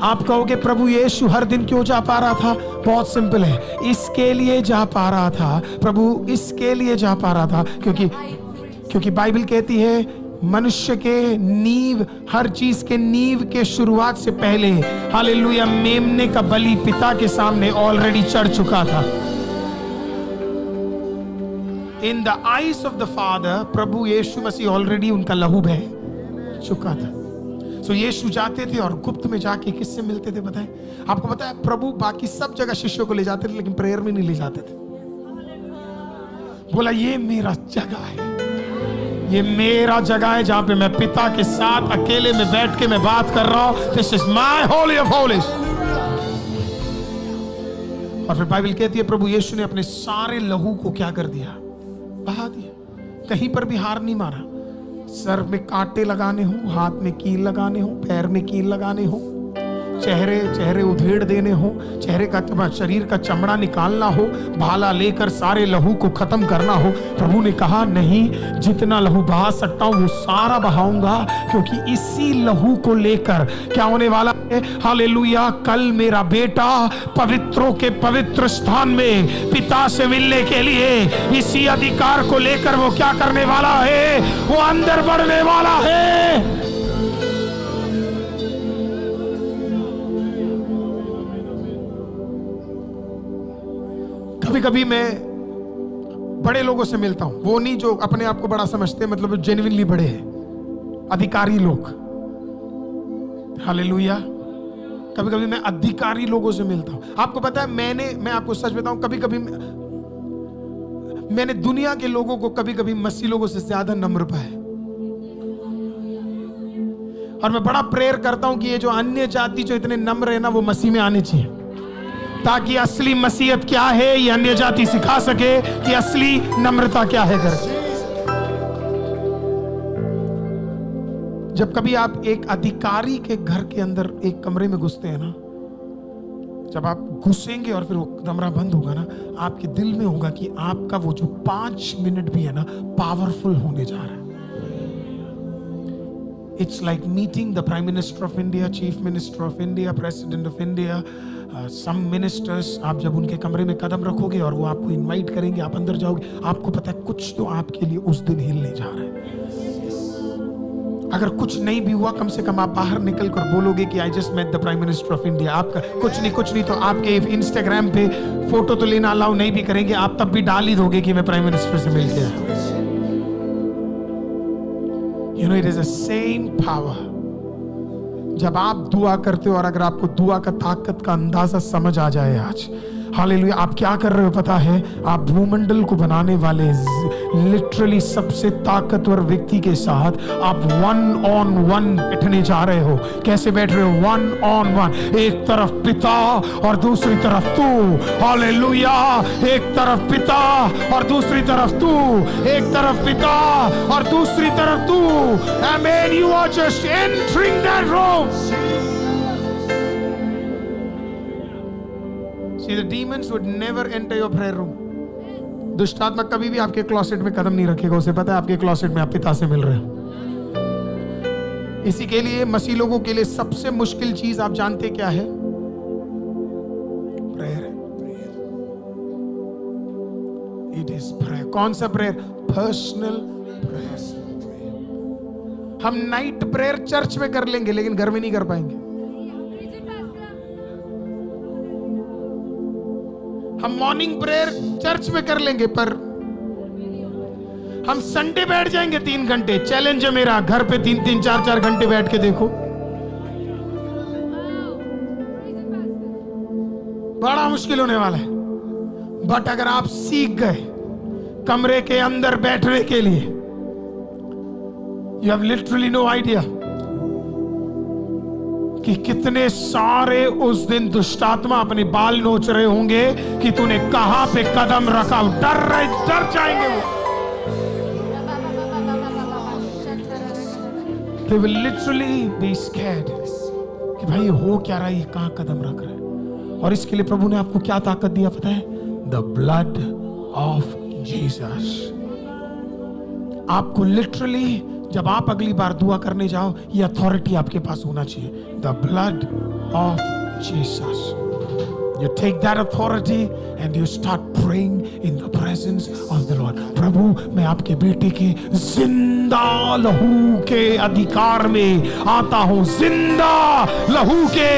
आप कहोगे प्रभु यीशु हर दिन क्यों जा पा रहा था? बहुत सिंपल है, इसके लिए जा पा रहा था। प्रभु इसके लिए जा पा रहा था क्योंकि बाइबल कहती है मनुष्य के नींव, हर चीज के नींव के शुरुआत से पहले, हालेलुया, मेमने का बलि पिता के सामने ऑलरेडी चढ़ चुका था। In the eyes of the father, प्रभु यीशु मसीह ऑलरेडी उनका लहू बह चुका था। सो यीशु जाते थे और गुप्त में जाके किससे मिलते थे? बताएं। आपको पता है प्रभु बाकी सब जगह शिष्यों को ले जाते थे, लेकिन प्रेयर में नहीं ले जाते थे। बोला ये मेरा जगह है, ये मेरा जगह है जहां पे मैं पिता के साथ अकेले में बैठ के मैं बात कर रहा हूं। This is my Holi of Holis. और फिर बाइबल कहती है प्रभु यीशु ने अपने सारे लहू को क्या कर दिया? बहा दिया। कहीं पर भी हार नहीं मारा। सर में कांटे लगाने हो, हाथ में कील लगाने हो, पैर में कील लगाने हो, चेहरे उधेड़ देने हो, चेहरे का, शरीर का चमड़ा निकालना हो, भाला लेकर सारे लहू को खत्म करना हो, प्रभु ने कहा नहीं, जितना लहू बहा सकता हूं वो सारा बहाऊंगा, क्योंकि इसी लहू को लेकर क्या होने वाला है? हालेलुया, कल मेरा बेटा पवित्रों के पवित्र स्थान में पिता से मिलने के लिए इसी अधिकार को लेकर वो क्या करने वाला है? वो अंदर बढ़ने वाला है। कभी कभी मैं बड़े लोगों से मिलता हूं, वो नहीं जो अपने आप को बड़ा समझते हैं, मतलब जेन्युइनली बड़े हैं, अधिकारी लोग। हालेलुया। कभी कभी मैं अधिकारी लोगों से मिलता हूं। आपको पता है मैं आपको सच बताऊं, कभी कभी मैंने दुनिया के लोगों को कभी कभी मसीह लोगों से ज्यादा नम्र पाया। और मैं बड़ा प्रेयर करता हूं कि ये जो अन्य जाति जो इतने नम्र है ना, वो मसीह में आने चाहिए, ताकि असली मसीहत क्या है ये अन्य जाति सिखा सके कि असली नम्रता क्या है। करके जब कभी आप एक अधिकारी के घर के अंदर एक कमरे में घुसते हैं ना, जब आप घुसेंगे और फिर वो कमरा बंद होगा ना, आपके दिल में होगा कि आपका वो जो 5 मिनट भी है ना, पावरफुल होने जा रहा है। It's like meeting the Prime Minister of India, Chief Minister of India, President of India, some ministers। आप जब उनके कमरे में कदम रखोगे और वो आपको इनवाइट करेंगे, आप अंदर जाओगे, आपको पता है कुछ तो आपके लिए उस दिन हिलने जा रहा है। अगर कुछ नहीं भी हुआ, कम से कम आप बाहर निकल कर बोलोगे कि I just met the prime minister of India. आपका कुछ नहीं तो आपके इंस्टाग्राम पे फोटो तो लेना अलाउ नहीं भी करेंगे, आप तब भी डाल ही दोगे कि मैं प्राइम मिनिस्टर से मिल गया। You know, it is the same power जब आप दुआ करते हो और अगर आपको दुआ का ताकत का अंदाजा समझ आ जाए आज, हालेलुया, आप क्या कर रहे हो पता है? आप भूमंडल को बनाने वाले लिटरली सबसे ताकतवर व्यक्ति के साथ आप 1-on-1 बैठने जा रहे हो। कैसे बैठ रहे हो? 1-on-1। एक तरफ पिता और दूसरी तरफ तू। हालेलुया। एक तरफ पिता और दूसरी तरफ तू। एक तरफ पिता और दूसरी तरफ तू। Amen. You are just entering that room. See, the demons would never enter your prayer room. दुष्ट आत्मा कभी भी आपके क्लोसेट में कदम नहीं रखेगा। उसे पता है आपके क्लोसेट में आप पिता से मिल रहे हो। इसी के लिए मसीह लोगों के लिए सबसे मुश्किल चीज आप जानते क्या है? प्रेयर है। It is prayer. कौन सा प्रेयर? Personal prayer. हम नाइट प्रेयर चर्च में कर लेंगे लेकिन घर में नहीं कर पाएंगे। हम मॉर्निंग प्रेयर चर्च में कर लेंगे पर हम संडे बैठ जाएंगे 3 घंटे। चैलेंज है मेरा, घर पे 3-3, 4-4 घंटे बैठ के देखो। बड़ा मुश्किल होने वाला है। बट अगर आप सीख गए कमरे के अंदर बैठने के लिए, you have literally no idea कि कितने सारे उस दिन दुष्टात्मा अपने बाल नोच रहे होंगे कि तूने कहां पे कदम रखा। डर जाएंगे वो। They will literally be scared कि भाई हो क्या रहा है, ये कहां कदम रख रहा है। और इसके लिए प्रभु ने आपको क्या ताकत दिया पता है? The blood of Jesus। आपको लिटरली जब आप अगली बार दुआ करने जाओ, ये अथॉरिटी आपके पास होना चाहिए। The blood of Jesus। You take that authority and you start praying in the presence of the Lord। प्रभु, मैं आपके बेटे के जिंदा लहू के अधिकार में आता हूं। जिंदा लहू के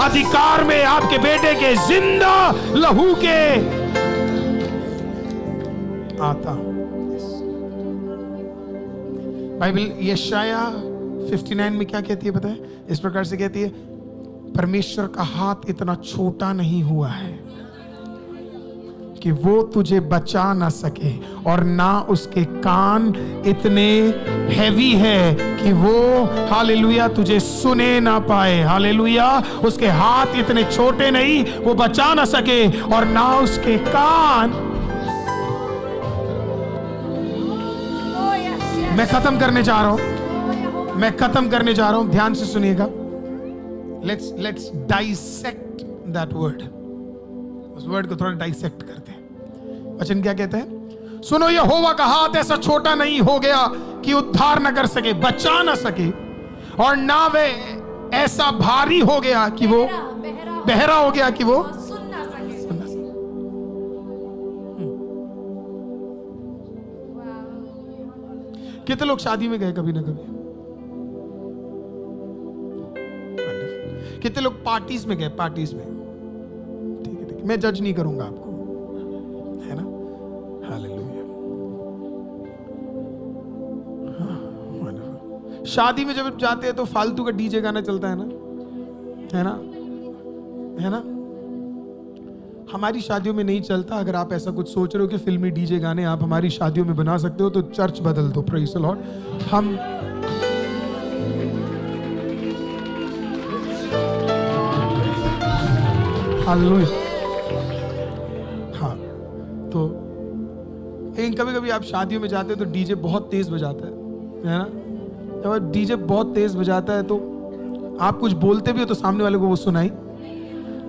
अधिकार में, आपके बेटे के जिंदा लहू के आता हूं। बाइबल यशाया 59 में क्या कहती है पता है? इस प्रकार से कहती है, परमेश्वर का हाथ इतना छोटा नहीं हुआ है कि वो तुझे बचा ना सके, और ना उसके कान इतने हैवी है कि वो हालेलुया तुझे सुने ना पाए। हालेलुया। उसके हाथ इतने छोटे नहीं वो बचा ना सके, और ना उसके कान। मैं खत्म करने जा रहा हूं। मैं खत्म करने जा रहा हूं। ध्यान से सुनिएगा। Let's dissect that word। उस वर्ड को थोड़ा डाइसेक्ट करते हैं। वचन क्या कहते हैं? सुनो, यहोवा का हाथ ऐसा छोटा नहीं हो गया कि उद्धार न कर सके, बचा न सके, और ना वे ऐसा भारी हो गया कि वो बहरा हो गया कि वो सुन ना सके। कितने लोग शादी में गए कभी ना कभी? कितने लोग पार्टीज में गए? पार्टीज में। ठीक है, ठीक है, मैं जज नहीं करूंगा आपको, है ना? हालेलुया। शादी में जब जाते हैं तो फालतू का डीजे गाना चलता है ना, है ना, है ना? हमारी शादियों में नहीं चलता। अगर आप ऐसा कुछ सोच रहे हो कि फिल्मी डीजे गाने आप हमारी शादियों में बना सकते हो तो चर्च बदल दो। Praise the Lord. हम हालेलुया। हाँ, तो लेकिन कभी कभी आप शादियों में जाते हो तो डीजे बहुत तेज बजाता है ना? जब डीजे बहुत तेज बजाता है तो आप कुछ बोलते भी हो तो सामने वाले को वो सुनाई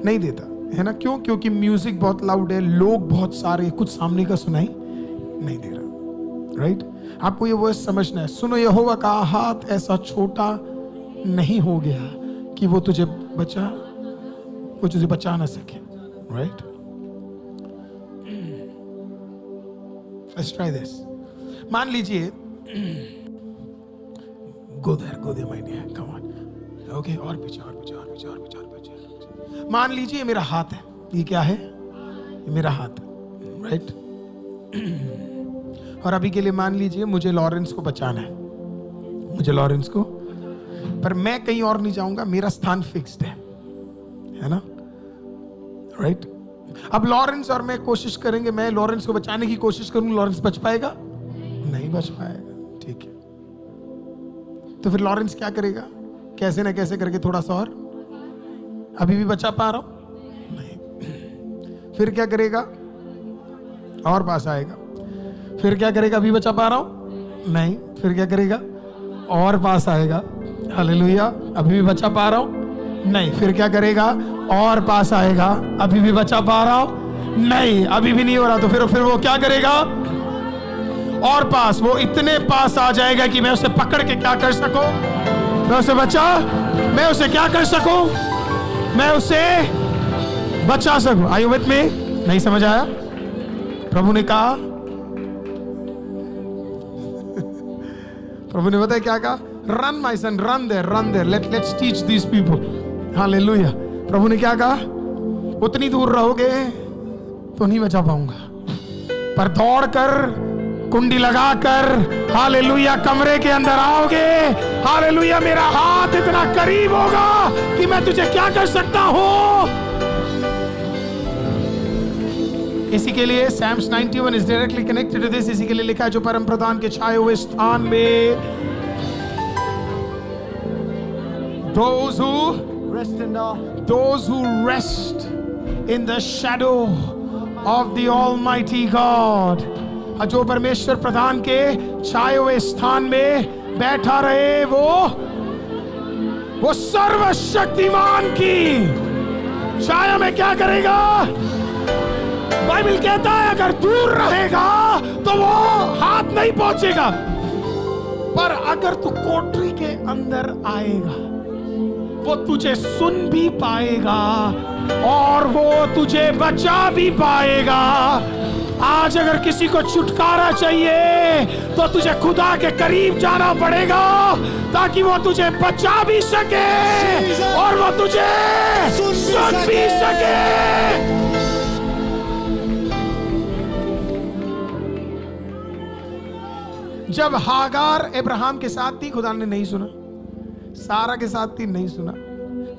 नहीं देता, है ना? क्यों? क्योंकि म्यूजिक बहुत लाउड है, लोग बहुत सारे, कुछ सामने का सुनाई नहीं दे रहा। राइट? आपको ये वर्ड समझना है। सुनो, यहोवा का हाथ ऐसा छोटा नहीं हो गया कि वो तुझे बचा ना सके। राइट? Let's try this। मान लीजिए, go there my dear, come on। Okay, और पीछे। मान लीजिए ये मेरा हाथ है। ये क्या है? ये मेरा हाथ है। राइट? और अभी के लिए मान लीजिए मुझे लॉरेंस को बचाना है। मुझे लॉरेंस को पर मैं कहीं और नहीं जाऊंगा, मेरा स्थान फिक्स्ड है ना, राइट? अब लॉरेंस और मैं कोशिश करेंगे, मैं लॉरेंस को बचाने की कोशिश करूंगा, लॉरेंस बच पाएगा? नहीं बच पाएगा, ठीक है। तो फिर लॉरेंस क्या करेगा? कैसे ना कैसे करके थोड़ा सा और, अभी भी बचा पा रहा हूं? नहीं। फिर क्या करेगा? और पास आएगा। फिर क्या करेगा? अभी बचा पा रहा हूं? नहीं। फिर क्या करेगा? और पास आएगा। हालेलुया। अभी भी बचा पा रहा हूं? नहीं। फिर क्या करेगा? और पास आएगा। अभी भी बचा पा रहा हूं? नहीं। अभी भी नहीं हो रहा, तो फिर वो क्या करेगा? और पास। वो इतने पास आ जाएगा कि मैं उसे पकड़ के क्या कर सकूं? मैं उसे मैं उसे क्या कर सकूं? मैं उसे बचा सकूं। Are you with me? नहीं समझ आया? प्रभु ने कहा, प्रभु ने बताया क्या कहा? Run my son, run there. Let's teach these people. Hallelujah. प्रभु ने क्या कहा? उतनी दूर रहोगे तो नहीं बचा पाऊंगा, पर दौड़कर, कुंडी लगाकर, हालेलुया, कमरे के अंदर आओगे, हालेलुया, मेरा हाथ इतना करीब होगा कि मैं तुझे क्या कर सकता हूं। इसी के लिए Psalms 91 is directly connected to this. इसी के लिए लिखा है, जो परम प्रधान के छाए हुए स्थान में, those who rest in the shadow of the Almighty God, जो परमेश्वर प्रधान के छाए हुए स्थान में बैठा रहे, वो सर्वशक्तिमान की छाया में क्या करेगा? बाइबल कहता है अगर दूर रहेगा तो वो हाथ नहीं पहुंचेगा, पर अगर तू कोठरी के अंदर आएगा वो तुझे सुन भी पाएगा और वो तुझे बचा भी पाएगा। आज अगर किसी को छुटकारा चाहिए तो तुझे खुदा के करीब जाना पड़ेगा ताकि वो तुझे बचा भी सके और वो तुझे सुन भी सके। जब हागार अब्राहम के साथ थी, खुदा ने नहीं सुना। सारा के साथ थी, नहीं सुना।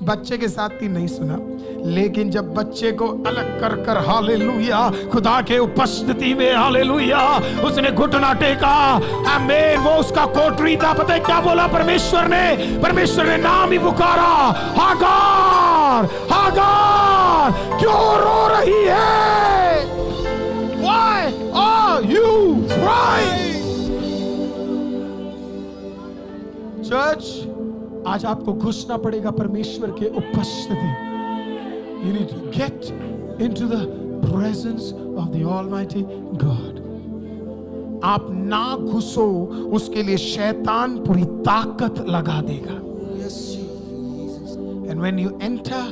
बच्चे के साथ थी, नहीं सुना। लेकिन जब बच्चे को अलग कर हालेलुया, खुदा के उपस्थिति में, हालेलुया, उसने घुटना टेका, आमीन, वो उसका कोठरी था। पता है क्या बोला परमेश्वर ने नाम ही पुकारा, हागार, हागार, क्यों रो रही है? Why are you crying? Church, आज आपको घुसना पड़ेगा परमेश्वर के उपस्थिति। You need to get into the presence of the Almighty God. आप ना घुसो, उसके लिए शैतान पूरी ताकत लगा देगा। And when you enter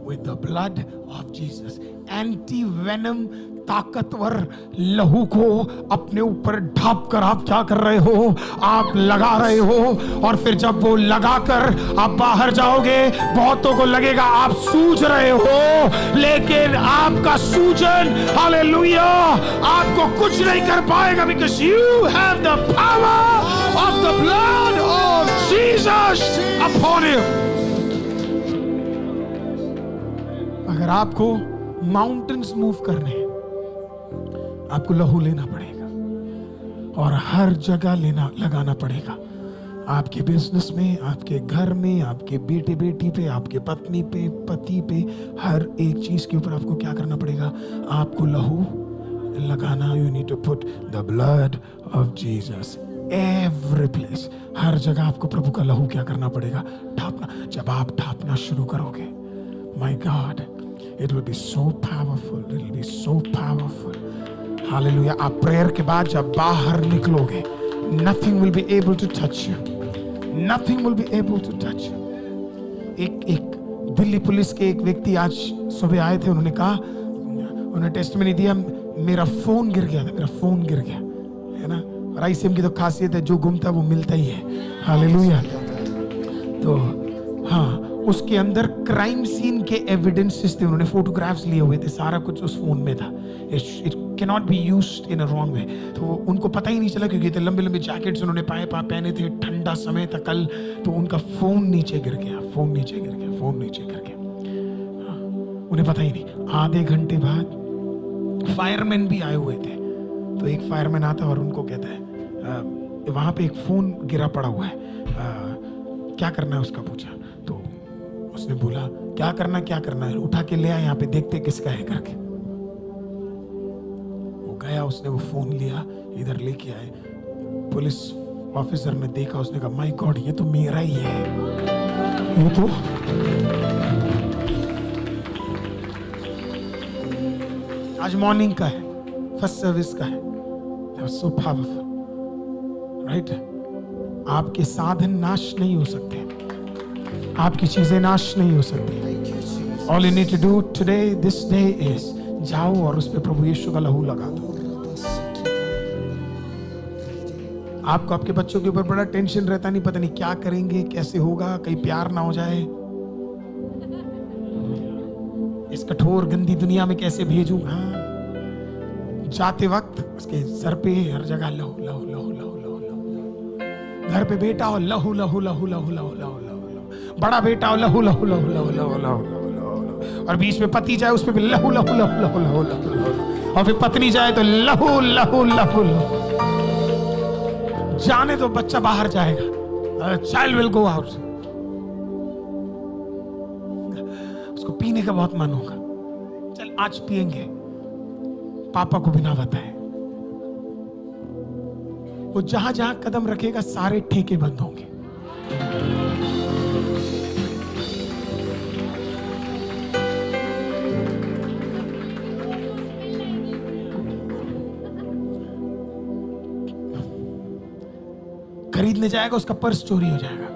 with the blood of Jesus. Anti-venom, ताकतवर लहू को अपने ऊपर ढाप कर आप क्या कर रहे हो? आप लगा रहे हो। और फिर जब वो लगाकर आप बाहर जाओगे, बहुतों को लगेगा आप सूज रहे हो, लेकिन आपका सूजन, हालेलुया, आपको कुछ नहीं कर पाएगा, because you have the power of the blood of Jesus upon you. अगर आपको माउंटेन्स मूव करने, आपको लहू लेना पड़ेगा और हर जगह लगाना पड़ेगा। आपके बिजनेस में, आपके घर में, आपके बेटे बेटी पे, आपके पत्नी पे, पति पे, हर एक चीज के ऊपर आपको क्या करना पड़ेगा? आपको लहू लगाना। You need to put the blood of Jesus every place. हर जगह आपको प्रभु का लहू क्या करना पड़ेगा? ढापना। जब आप ढापना शुरू करोगे, my God, it will be so powerful, it will be so powerful. Hallelujah. आप प्रेयर के बाद जब बाहर निकलोगे, nothing will be able to touch you. Nothing will be able to touch you. एक दिल्ली पुलिस के एक व्यक्ति आज सुबह आए थे, उन्होंने कहा, उन्होंने टेस्टिमनी दिया, मेरा फोन गिर गया था, मेरा फोन गिर गया, है ना। और आईसीएम की तो खासियत है, जो गुमता है वो मिलता ही है। हालेलुया। तो हाँ, उसके अंदर क्राइम सीन के एविडेंसेस थे, उन्होंने फोटोग्राफ्स लिए हुए थे, सारा कुछ उस फोन में था। It can be used in a wrong way. तो उनको पता ही नहीं चला, क्योंकि लंबे लंबे जैकेट्स उन्होंने पहने थे, ठंड ठंडा समय था कल, तो उनका फोन नीचे गिर गया, फोन नीचे गिर गया, फोन नीचे गिर गया। उन्हें पता ही नहीं। आधे घंटे बाद फायरमैन भी आए हुए थे, तो एक फायरमैन आता और उनको कहता है वहां पे एक फोन गिरा पड़ा हुआ है, क्या करना है उसका पूछा। तो उसने बोला क्या करना है, उठा के ले आए यहाँ पे, देखते किसका है करके। वो गया, उसने वो फोन लिया, इधर लेके आए। पुलिस ऑफिसर ने देखा, उसने कहा माय गॉड ये तो मेरा ही है, ये तो आज मॉर्निंग का है, फर्स्ट सर्विस का है। So powerful, right? आपके साधन नाश नहीं हो सकते, आपकी चीजें नाश नहीं हो सकती। All you need to do today, this day is, जाओ और उस पे प्रभु यीशु का लहू लगा दो। आपको आपके बच्चों के ऊपर बड़ा टेंशन रहता, नहीं पता नहीं क्या करेंगे, कैसे होगा, कहीं प्यार ना हो जाए, इस कठोर गंदी दुनिया में कैसे भेजूंगा। जाते वक्त उसके सर पे हर जगह लहू लहू लहू लहू लहू लहू, घर पे बेटा हो लहू लहू लहू लहू लहू लहू लहू, बड़ा बेटा हो लहू लहू लहू लहू लहू लहू लहू, और बीच में पति जाए उस पे भी लहू लहू लहू लहू लहू लहू, और फिर पत्नी जाए तो लहू लहू लहू लहू। जाने तो बच्चा बाहर जाएगा, चाइल्ड विल गो आउट। उसको पीने का बहुत मन होगा, चल आज पिएंगे, पापा को बिना बताए। वो जहां जहां कदम रखेगा सारे ठेके बंद होंगे। खरीदने जाएगा, उसका पर्स चोरी हो जाएगा।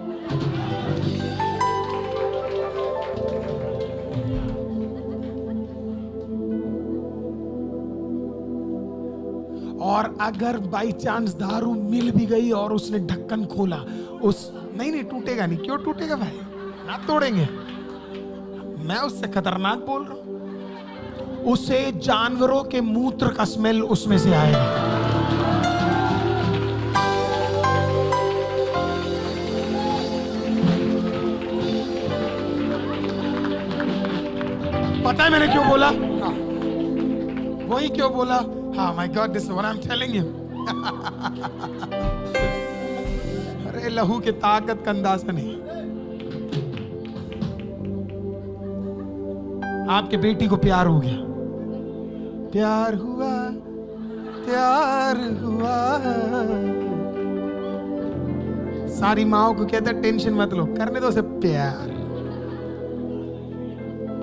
और अगर बाई चांस दारू मिल भी गई और उसने ढक्कन खोला, उस नहीं टूटेगा नहीं। क्यों टूटेगा भाई, ना तोड़ेंगे। मैं उससे खतरनाक बोल रहा हूं, उसे जानवरों के मूत्र का स्मेल उसमें से आएगा। पता है मैंने क्यों बोला? वही क्यों बोला? हाँ, my God, this is what I'm telling you. अरे लहू की ताकत का अंदाजा नहीं। आपके बेटी को प्यार हो गया, प्यार हुआ, प्यार हुआ। सारी माओ को कहता है टेंशन मत लो, करने दो उसे प्यार।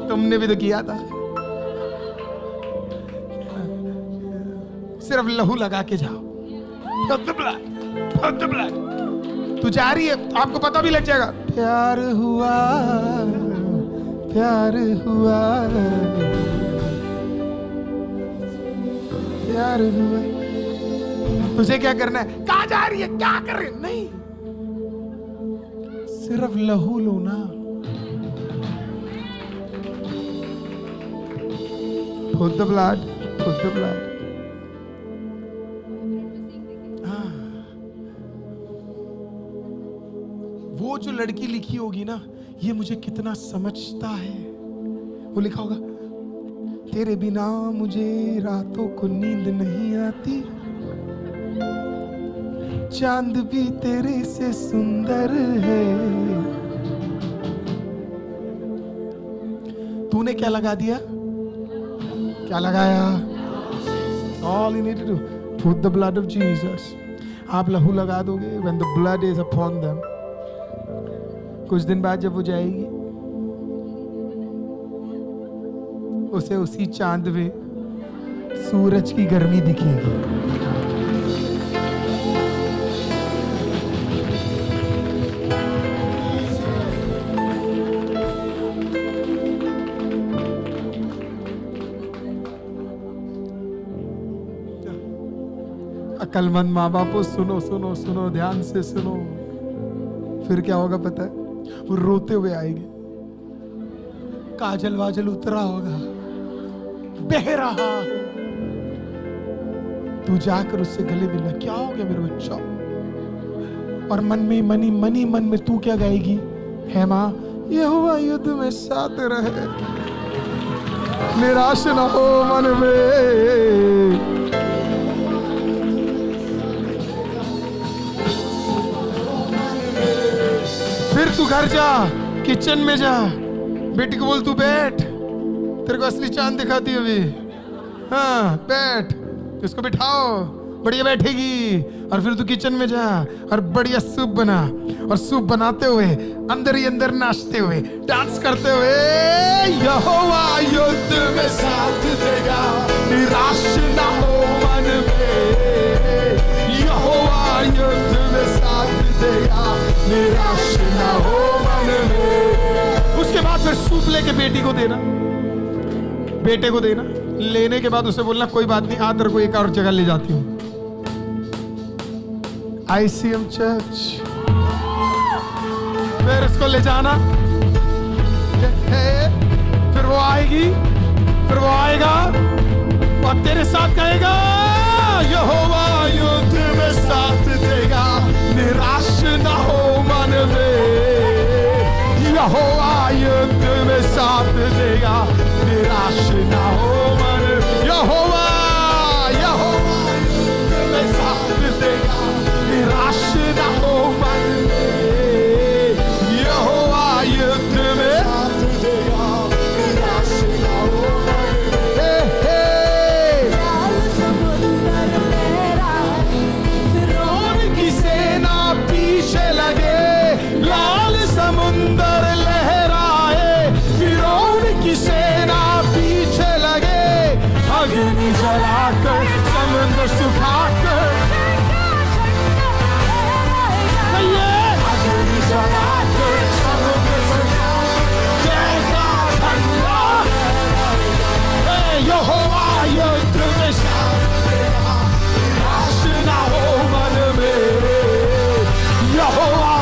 तुमने भी तो किया था। सिर्फ लहू लगा के जाओ, तू जा रही है, आपको पता भी लग जाएगा। प्यार हुआ, प्यार हुआ, प्यार हुआ। तुझे क्या करना है? कहाँ जा रही है, क्या कर रही है? नहीं, सिर्फ लहू लो ना। Put the blood, put the blood. वो जो लड़की लिखी होगी ना, ये मुझे कितना समझता है। वो लिखा होगा, तेरे बिना मुझे रातों को नींद नहीं आती, चांद भी तेरे से सुंदर है। तूने क्या लगा दिया? क्या लगाया? All you need to do, put the blood of Jesus. आप लहू लगा दोगे, when the blood is upon them, कुछ दिन बाद जब वो जाएगी, उसे उसी चांद में सूरज की गर्मी दिखेगी। अक्लमंद माँ बापों, सुनो सुनो सुनो, ध्यान से सुनो। फिर क्या होगा पता है? वो रोते हुए आएगी, काजल वाजल उतरा होगा, बह रहा, तू जाकर उससे गले मिलना, क्या हो गया मेरे बच्चा? और मन में मन में तू क्या गाएगी? हेमा, यहोवा युद्ध में साथ रहे, निराश ना हो मन में। फिर तू घर जा, किचन में जा, बेटी को बोल तू बैठ, तेरे को असली चांद दिखाती है अभी। हाँ बैठ, इसको बिठाओ, बढ़िया बैठेगी। और फिर तू किचन में जा और बढ़िया सूप बना, और सूप बनाते हुए अंदर ही अंदर नाचते हुए, डांस करते हुए, यहोवा युद्ध में साथ देगा, निराश ना हो मन में। यहोवा युद्ध में साथ देगा, निराश ना हो मन में। उसके बाद फिर सूप लेके बेटी को देना, बेटे को देना। लेने के बाद उसे बोलना कोई बात नहीं, आदर को एक और जगह ले जाती हूँ, ICM चर्च। फिर उसको ले जाना, फिर वो आएगी, फिर वो आएगा और तेरे साथ कहेगा, यहोवा युद्ध में साथ देगा, निराश ना हो मन में। यहोवा युद्ध में साथ देगा, निराश ना हो मन में। यहोवा युद्ध में साथ देगा, निराश ना हो मन में। यहोवा युद्ध में साथ देगा, निराश ना हो मन में। लाल समुंदर मेरा, फिरौन की सेना पीछे लगे। लाल समुंदर लहराए, फिरौन की सेना पीछे लगे। अग्नि जलाकर, समुद्र सुखाकर, अग्नि जलाकर, समुद्र सुखाकर, जय का ठंडा। यहोवा युद्ध में साथ देगा, निराश ना हो मन में। यहोवा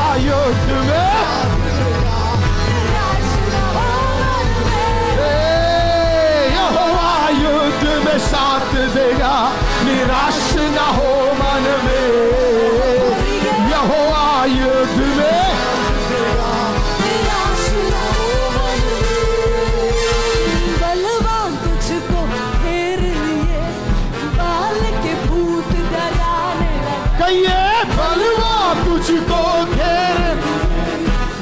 युद्ध में साथ देगा, निराश ना हो मन में। यहोवा युद्ध में निराश ना हो मन में। बलवान तुझको घेर लिए, बाल के भूत डराने लगे। कहिए, बलवान तुझको घेर,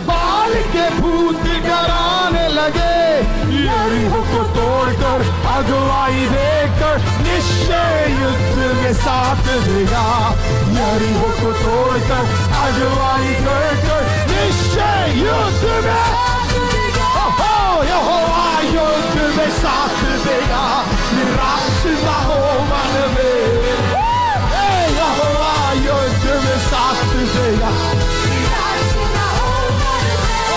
बाल के भूत डराने लगे। यरीहो को तोड़कर, अगुवाई देकर, निश्चय युद्ध में साथ देगा। यरीहो को तोड़कर, अगुवाई कर, निश्चय युद्ध में साथ देगा। यहोवा युद्ध में साथ देगा, निराश ना हो मन में। यहोवा युद्ध में साथ देगा, निराश ना हो मन में।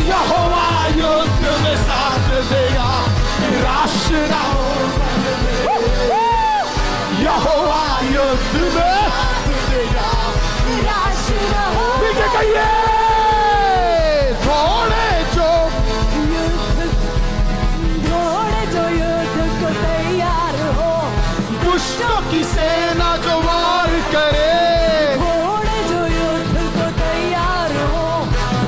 यहोवा युद्ध में साथ देगा, निराश ना हो मन में। यहोवा युद्ध में साथ देगा, निराश ना हो। कहिए, घोड़े जो युद्ध को तैयार हो, दुष्टों की सेना जो वार करे। घोड़े जो युद्ध को तैयार हो,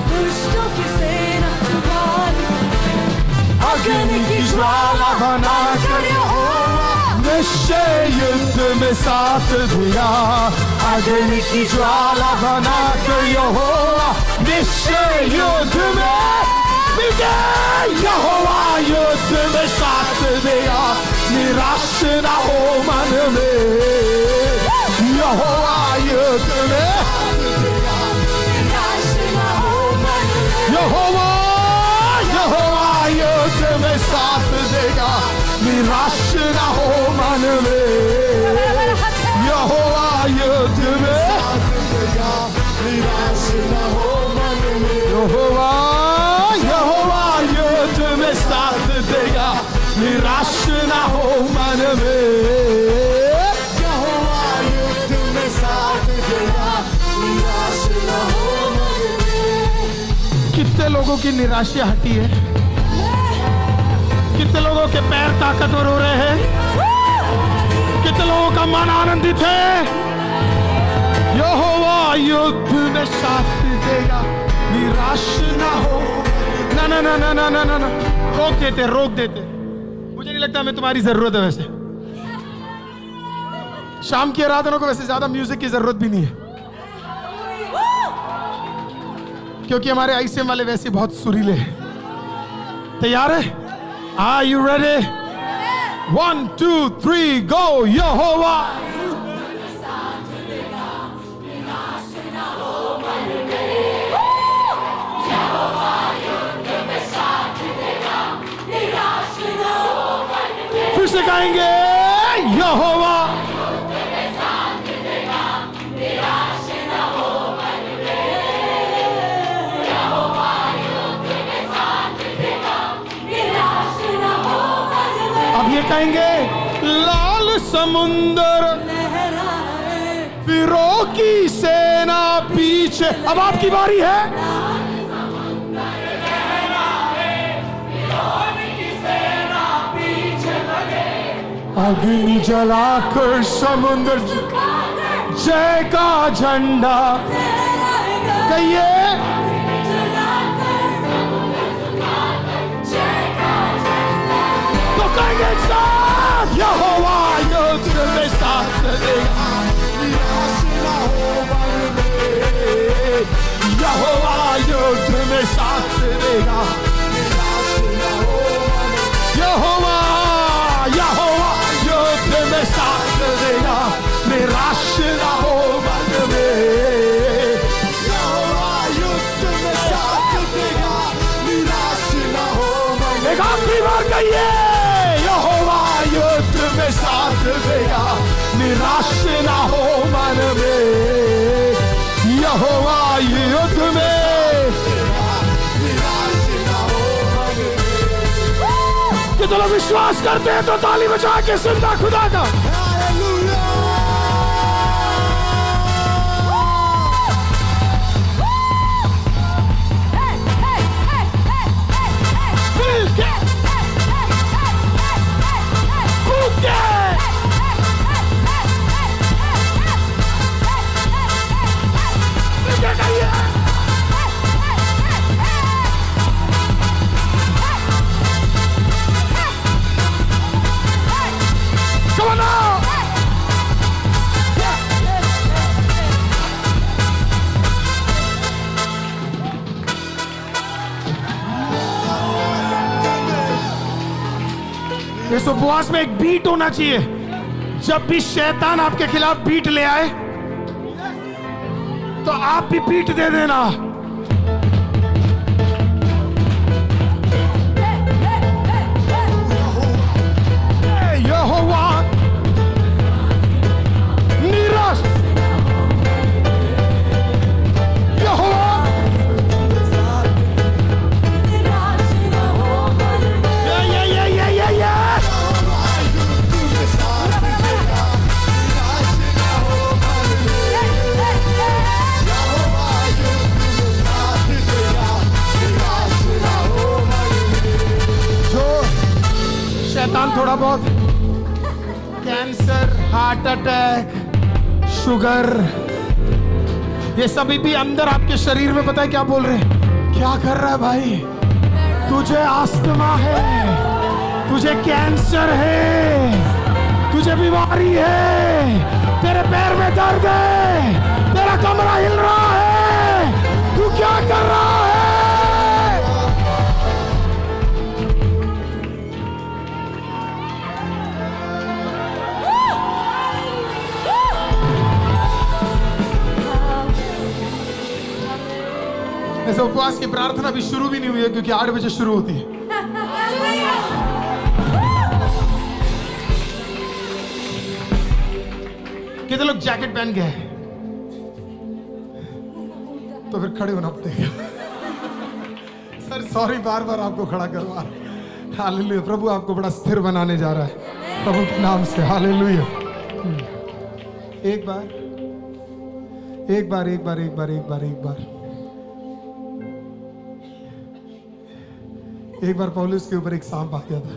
दुष्टों की सेना जो वार। अग्नि की ज्वाला बनाकर निश्चय युद्ध में साथ दिया। अग्नि की ज्वाला बनाकर यहोवा निश्चय युद्ध में। यहोवा युद्ध में साथ दिया, निराश ना हो मन में। यहोवा युद्ध में निराश ना हो मन में। यहोवा युद्ध में साथ देगा, निराश ना हो मन में। यहोवा युद्ध में साथ देगा, निराश ना हो मन में। यहोवा युद्ध में साथ देगा, निराश ना हो मन में। यहोवा युद्ध में साथ देगा, निराश ना हो मन में। कितने लोगों की निराशा हटी है? कितने लोगों के पैर ताकतवर हो रहे हैं? कितने लोगों का मन आनंदित है? यहोवा युद्ध में साथ देगा, निराश ना हो। ना ना ना ना ना ना ना, रोक देते, रोक देते। मुझे नहीं लगता हमें तुम्हारी जरूरत है। वैसे शाम की आराधना को वैसे ज्यादा म्यूजिक की जरूरत भी नहीं है, क्योंकि हमारे आईसीएम वाले वैसे बहुत सुरीले हैं। तैयार है? Are you ready? 1 2 3 go। यहोवा फिर से गाएंगे, यहोवा अब ये कहेंगे, लाल समुंदर फिरौन की सेना पीछे। अब आपकी बारी है। अग्नि जलाकर समुद्र जय का झंडा कहिए। तो कहेंगे साथ, यहोवा युद्ध में साथ देगा, निराश ना हो मन में। यहोवा युद्ध में साथ देगा, निराश ना हो मन में। यहोवा यहोवा युद्ध में साथ देगा, निराश ना हो मन में। यहोवा युद्ध में साथ देगा, निराश ना हो मन में। एक आखिरी बार कहिए, यहोवा युद्ध में साथ देगा, निराश ना हो मन में। यहोवा युद्ध में तो लोग विश्वास करते हैं तो ताली बजा के सुनता खुदा का। कूद के इस उपवास में एक बीट होना चाहिए। जब भी शैतान आपके खिलाफ बीट ले आए तो आप भी बीट दे देना। यहोवा निराश, यहोवा शैतान थोड़ा बहुत कैंसर, हार्ट अटैक, शुगर, ये सभी भी अंदर आपके शरीर में पता है क्या बोल रहे हैं? क्या कर रहा है भाई? तुझे अस्थमा है, तुझे कैंसर है, तुझे बीमारी है, तेरे पैर में दर्द है, तेरा कमरा हिल रहा है, तू क्या कर रहा है? ऐसे उपवास की प्रार्थना भी शुरू भी नहीं हुई है, क्योंकि 8 बजे शुरू होती है। कितने लोग जैकेट पहन गए? तो फिर खड़े होना पड़ेगा। सर सॉरी, बार बार आपको खड़ा करवा। हालेलुया, प्रभु आपको बड़ा स्थिर बनाने जा रहा है प्रभु के नाम से। हालेलुया। एक बार एक बार एक बार एक बार एक बार एक बार एक बार पौलुस के ऊपर एक सांप आ गया था।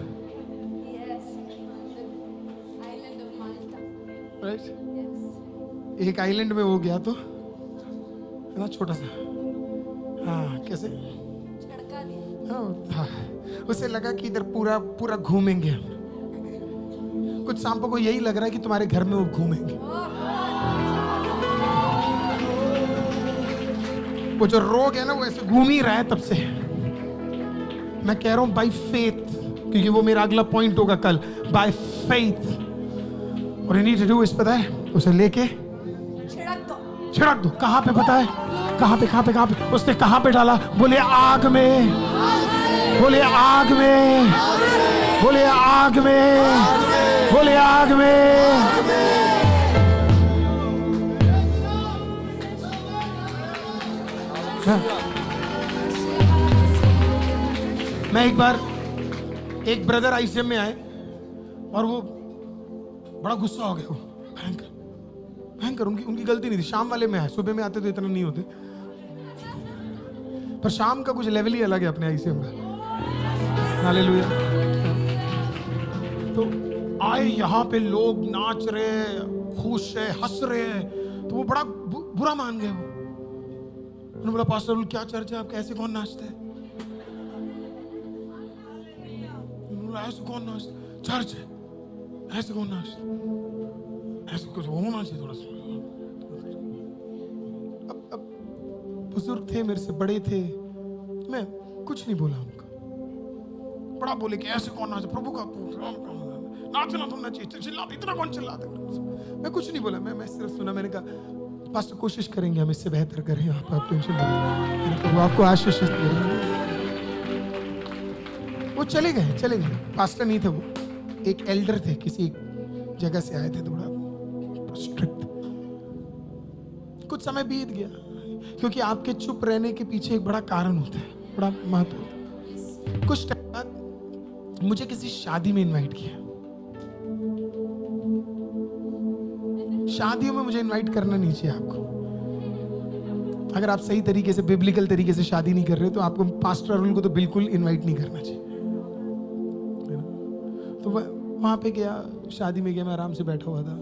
राइट? एक आइलैंड में वो गया तो ना छोटा सा, हाँ कैसे झटका दिया। हाँ, उसे लगा कि इधर पूरा पूरा घूमेंगे हम। कुछ सांपों को यही लग रहा है कि तुम्हारे घर में वो घूमेंगे। वो जो रोग है ना वो ऐसे घूम ही रहा है तब से। मैं कह रहा हूं बाय फेथ, क्योंकि वो मेरा अगला पॉइंट होगा कल। बाय फेथ, और नीड टू डू इस, पता है, उसे लेके छिड़क दो। कहां पे पता है? कहां पे? उसने कहां पे डाला? बोले आग में, बोले आग में, बोले आग में, बोले आग में। हाँ। मैं एक बार, एक ब्रदर आईसीएम में आए और वो बड़ा गुस्सा हो गया। वो भयंकर, उनकी गलती नहीं थी। शाम वाले में आए, सुबह में आते तो इतना नहीं होते, पर शाम का कुछ लेवल ही अलग है अपने आईसीएम का। हालेलुया। तो आए, यहाँ पे लोग नाच रहे, खुश है, हंस रहे हैं, तो वो बड़ा बुरा मान गए। उन्होंने बोला पास्टर क्या चर्च है आपका, ऐसे कौन नाचता है? ऐसे कौन नाचता? चर्च है, ऐसे कौन नाचता? ऐसे कुछ होना चाहिए थोड़ा सा। अब बुजुर्ग थे, मेरे से बड़े थे, मैं कुछ नहीं बोला उनका। बड़ा बोले कि ऐसे कौन नाचता, प्रभु का नाचना तो चाहिए, चिल्लाते, इतना कौन चिल्लाते? मैं कुछ नहीं बोला, मैं सिर्फ सुना। मैंने कहा पास्टर कोशिश करेंगे हम इससे बेहतर करें, आप टेंशन मत, वो आपको आशीषित करेंगे। वो चले गए। पास्टर नहीं थे वो, एक एल्डर थे, किसी एक जगह से आए थे, थोड़ा स्ट्रिक्ट। कुछ समय बीत गया, क्योंकि आपके चुप रहने के पीछे एक बड़ा कारण होता है, बड़ा महत्व होता है। कुछ टाइम बाद मुझे किसी शादी में इनवाइट किया। शादियों में मुझे इनवाइट करना नहीं चाहिए आपको। अगर आप सही तरीके से, बिब्लिकल तरीके से शादी नहीं कर रहे तो आपको पास्टर अरुल को तो बिल्कुल इनवाइट नहीं करना चाहिए। तो वहां पे गया, शादी में गया, मैं आराम से बैठा हुआ था।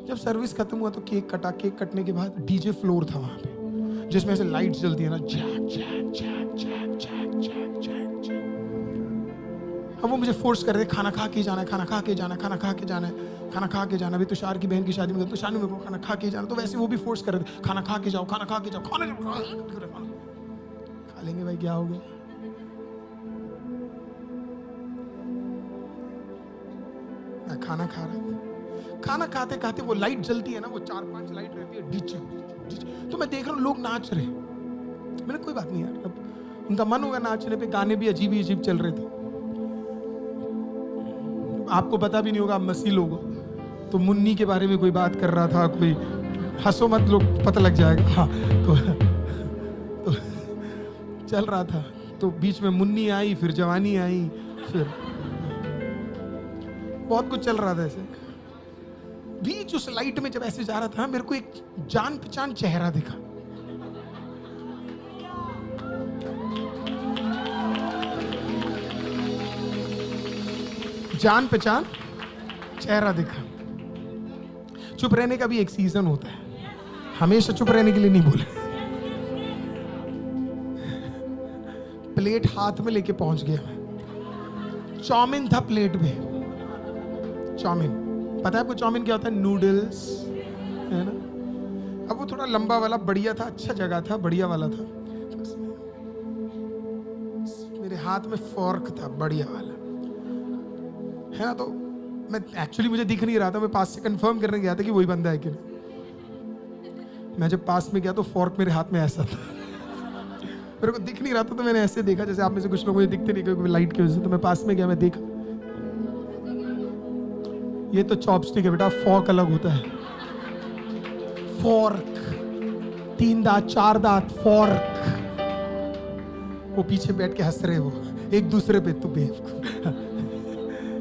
जब सर्विस खत्म हुआ तो केक कटा। केक कटने के बाद डीजे फ्लोर था वहां पे, जिसमें से लाइट्स जलती है ना, जैक जैक जैक जैक जैक जैक जैक जैक। अब वो मुझे फोर्स कर रहे, खाना खा के जाना है, खाना खा के जाना है, खाना खा के जाना है, खाना खा के जाना। अभी तुषार की बहन की शादी में, तो शादी में खाना खा के जाना, तो वैसे वो भी फोर्स कर रहे थे, खाना खा के जाओ, खाना खा के जाओ, खाने खा लेंगे भाई, क्या हो गया? मैं खाना खा रहा था। खाना खाते खाते वो लाइट जलती है ना, वो 4-5 लाइट रहती है, डीजे। तो मैं देख रहा हूँ लोग नाच रहे। मैंने कोई बात नहीं यार, अब उनका मन होगा नाचने पे। गाने भी अजीब चल रहे थे। आपको पता भी नहीं होगा, आप मसीह लोग हो। तो मुन्नी के बारे में कोई बात कर रहा था, कोई, हंसो मत लोग, पता लग जाएगा। हाँ, तो चल रहा था। तो बीच में मुन्नी आई, फिर जवानी आई, फिर बहुत कुछ चल रहा था ऐसे। बीच उस लाइट में जब ऐसे जा रहा था, मेरे को एक जान पहचान चेहरा दिखा। जान पहचान चेहरा दिखा। चुप रहने का भी एक सीजन होता है, हमेशा चुप रहने के लिए नहीं बोले। प्लेट हाथ में लेके पहुंच गया मैं। चाउमीन था प्लेट में। चाउमीन, पता है आपको चाउमीन क्या होता है? नूडल्स, है ना? अब वो थोड़ा लंबा वाला बढ़िया था, अच्छा जगह था, बढ़िया वाला था। मेरे हाथ में फोर्क था, बढ़िया वाला, है ना? तो मैं एक्चुअली, मुझे दिख नहीं रहा था, मैं पास से कंफर्म करने गया था कि वही बंदा है कि नहीं। मैं जब पास में गया तो फोर्क मेरे हाथ में ऐसा था। मेरे को दिख नहीं रहा था, तो मैंने ऐसे देखा, जैसे आप में से कुछ लोग मुझे दिखते नहीं क्योंकि लाइट की वजह से। तो मैं पास में गया, मैं देखा, ये तो चॉपस्टिक है बेटा, फोर्क अलग होता है। फोर्क, 3 दांत 4 दांत, फोर्क। वो पीछे बैठ के हंस रहे, वो एक दूसरे पे, तू बेवकूफ,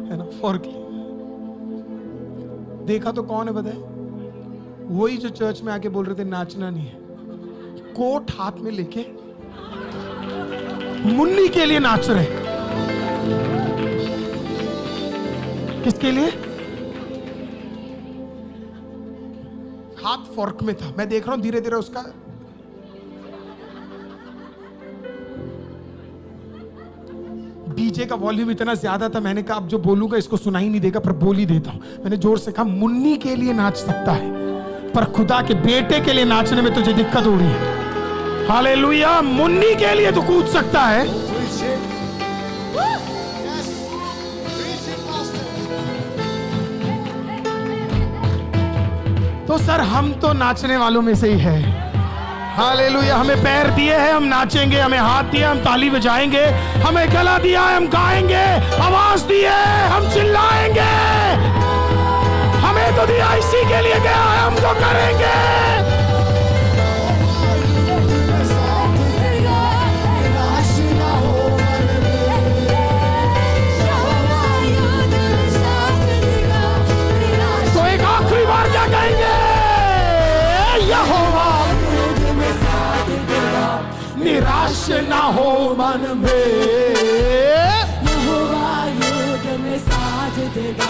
है ना? फोर्क देखा तो कौन है पता है? वही जो चर्च में आके बोल रहे थे नाचना नहीं है। कोट हाथ में लेके मुन्नी के लिए नाच रहे। किसके लिए? हाथ फोर्क में था। मैं देख रहा हूं धीरे धीरे उसका डीजे का वॉल्यूम इतना ज्यादा था, मैंने कहा अब जो बोलूंगा इसको सुनाई नहीं देगा, पर बोल ही देता हूं। मैंने जोर से कहा, मुन्नी के लिए नाच सकता है, पर खुदा के बेटे के लिए नाचने में तुझे दिक्कत हो रही है। हालेलुया। मुन्नी के लिए तो कूद सकता है, तो सर हम तो नाचने वालों में से ही है। हालेलुया। हमें पैर दिए हैं, हम नाचेंगे, हमें हाथ दिए हम ताली बजाएंगे, हमें गला दिया है हम गाएंगे, आवाज दी है हम चिल्लाएंगे, हमें तो दिया इसी के लिए गया है, हम तो करेंगे। तो एक आखिरी बार क्या कहेंगे? यहोवा निराश ना हो मन में, यहोवा युद्ध में साथ देगा,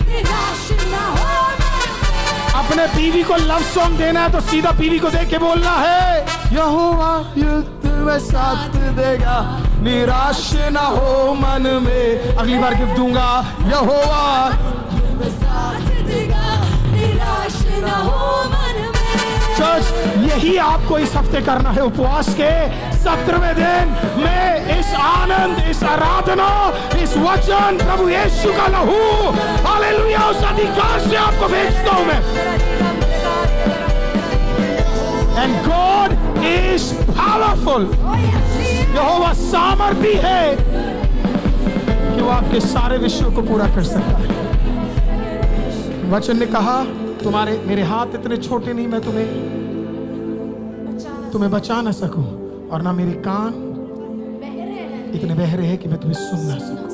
निराश ना हो मन में। अपने बीवी को लव सॉन्ग देना है तो सीधा बीवी को देख के बोलना है, यहोवा युद्ध में साथ देगा, निराश ना हो मन में। अगली बार गिफ्ट दूंगा, यहोवा युद्ध में साथ देगा, निराश ना हो मन में। चर्च, यही आपको इस हफ्ते करना है। उपवास के 17वें दिन में इस आनंद, इस आराधना, इस वचन, प्रभु यीशु का लहू, हालेलुया, उस अधिकार से आपको भेजता हूं मैं। And God is powerful. यहोवा सामर्थी है कि वो आपके सारे विषयों को पूरा कर सकता है। वचन ने कहा, तुम्हारे मेरे हाथ इतने छोटे नहीं मैं तुम्हें बचा ना सकूं, और ना मेरे कान इतने बहरे हैं कि मैं तुम्हें सुन ना सकूं।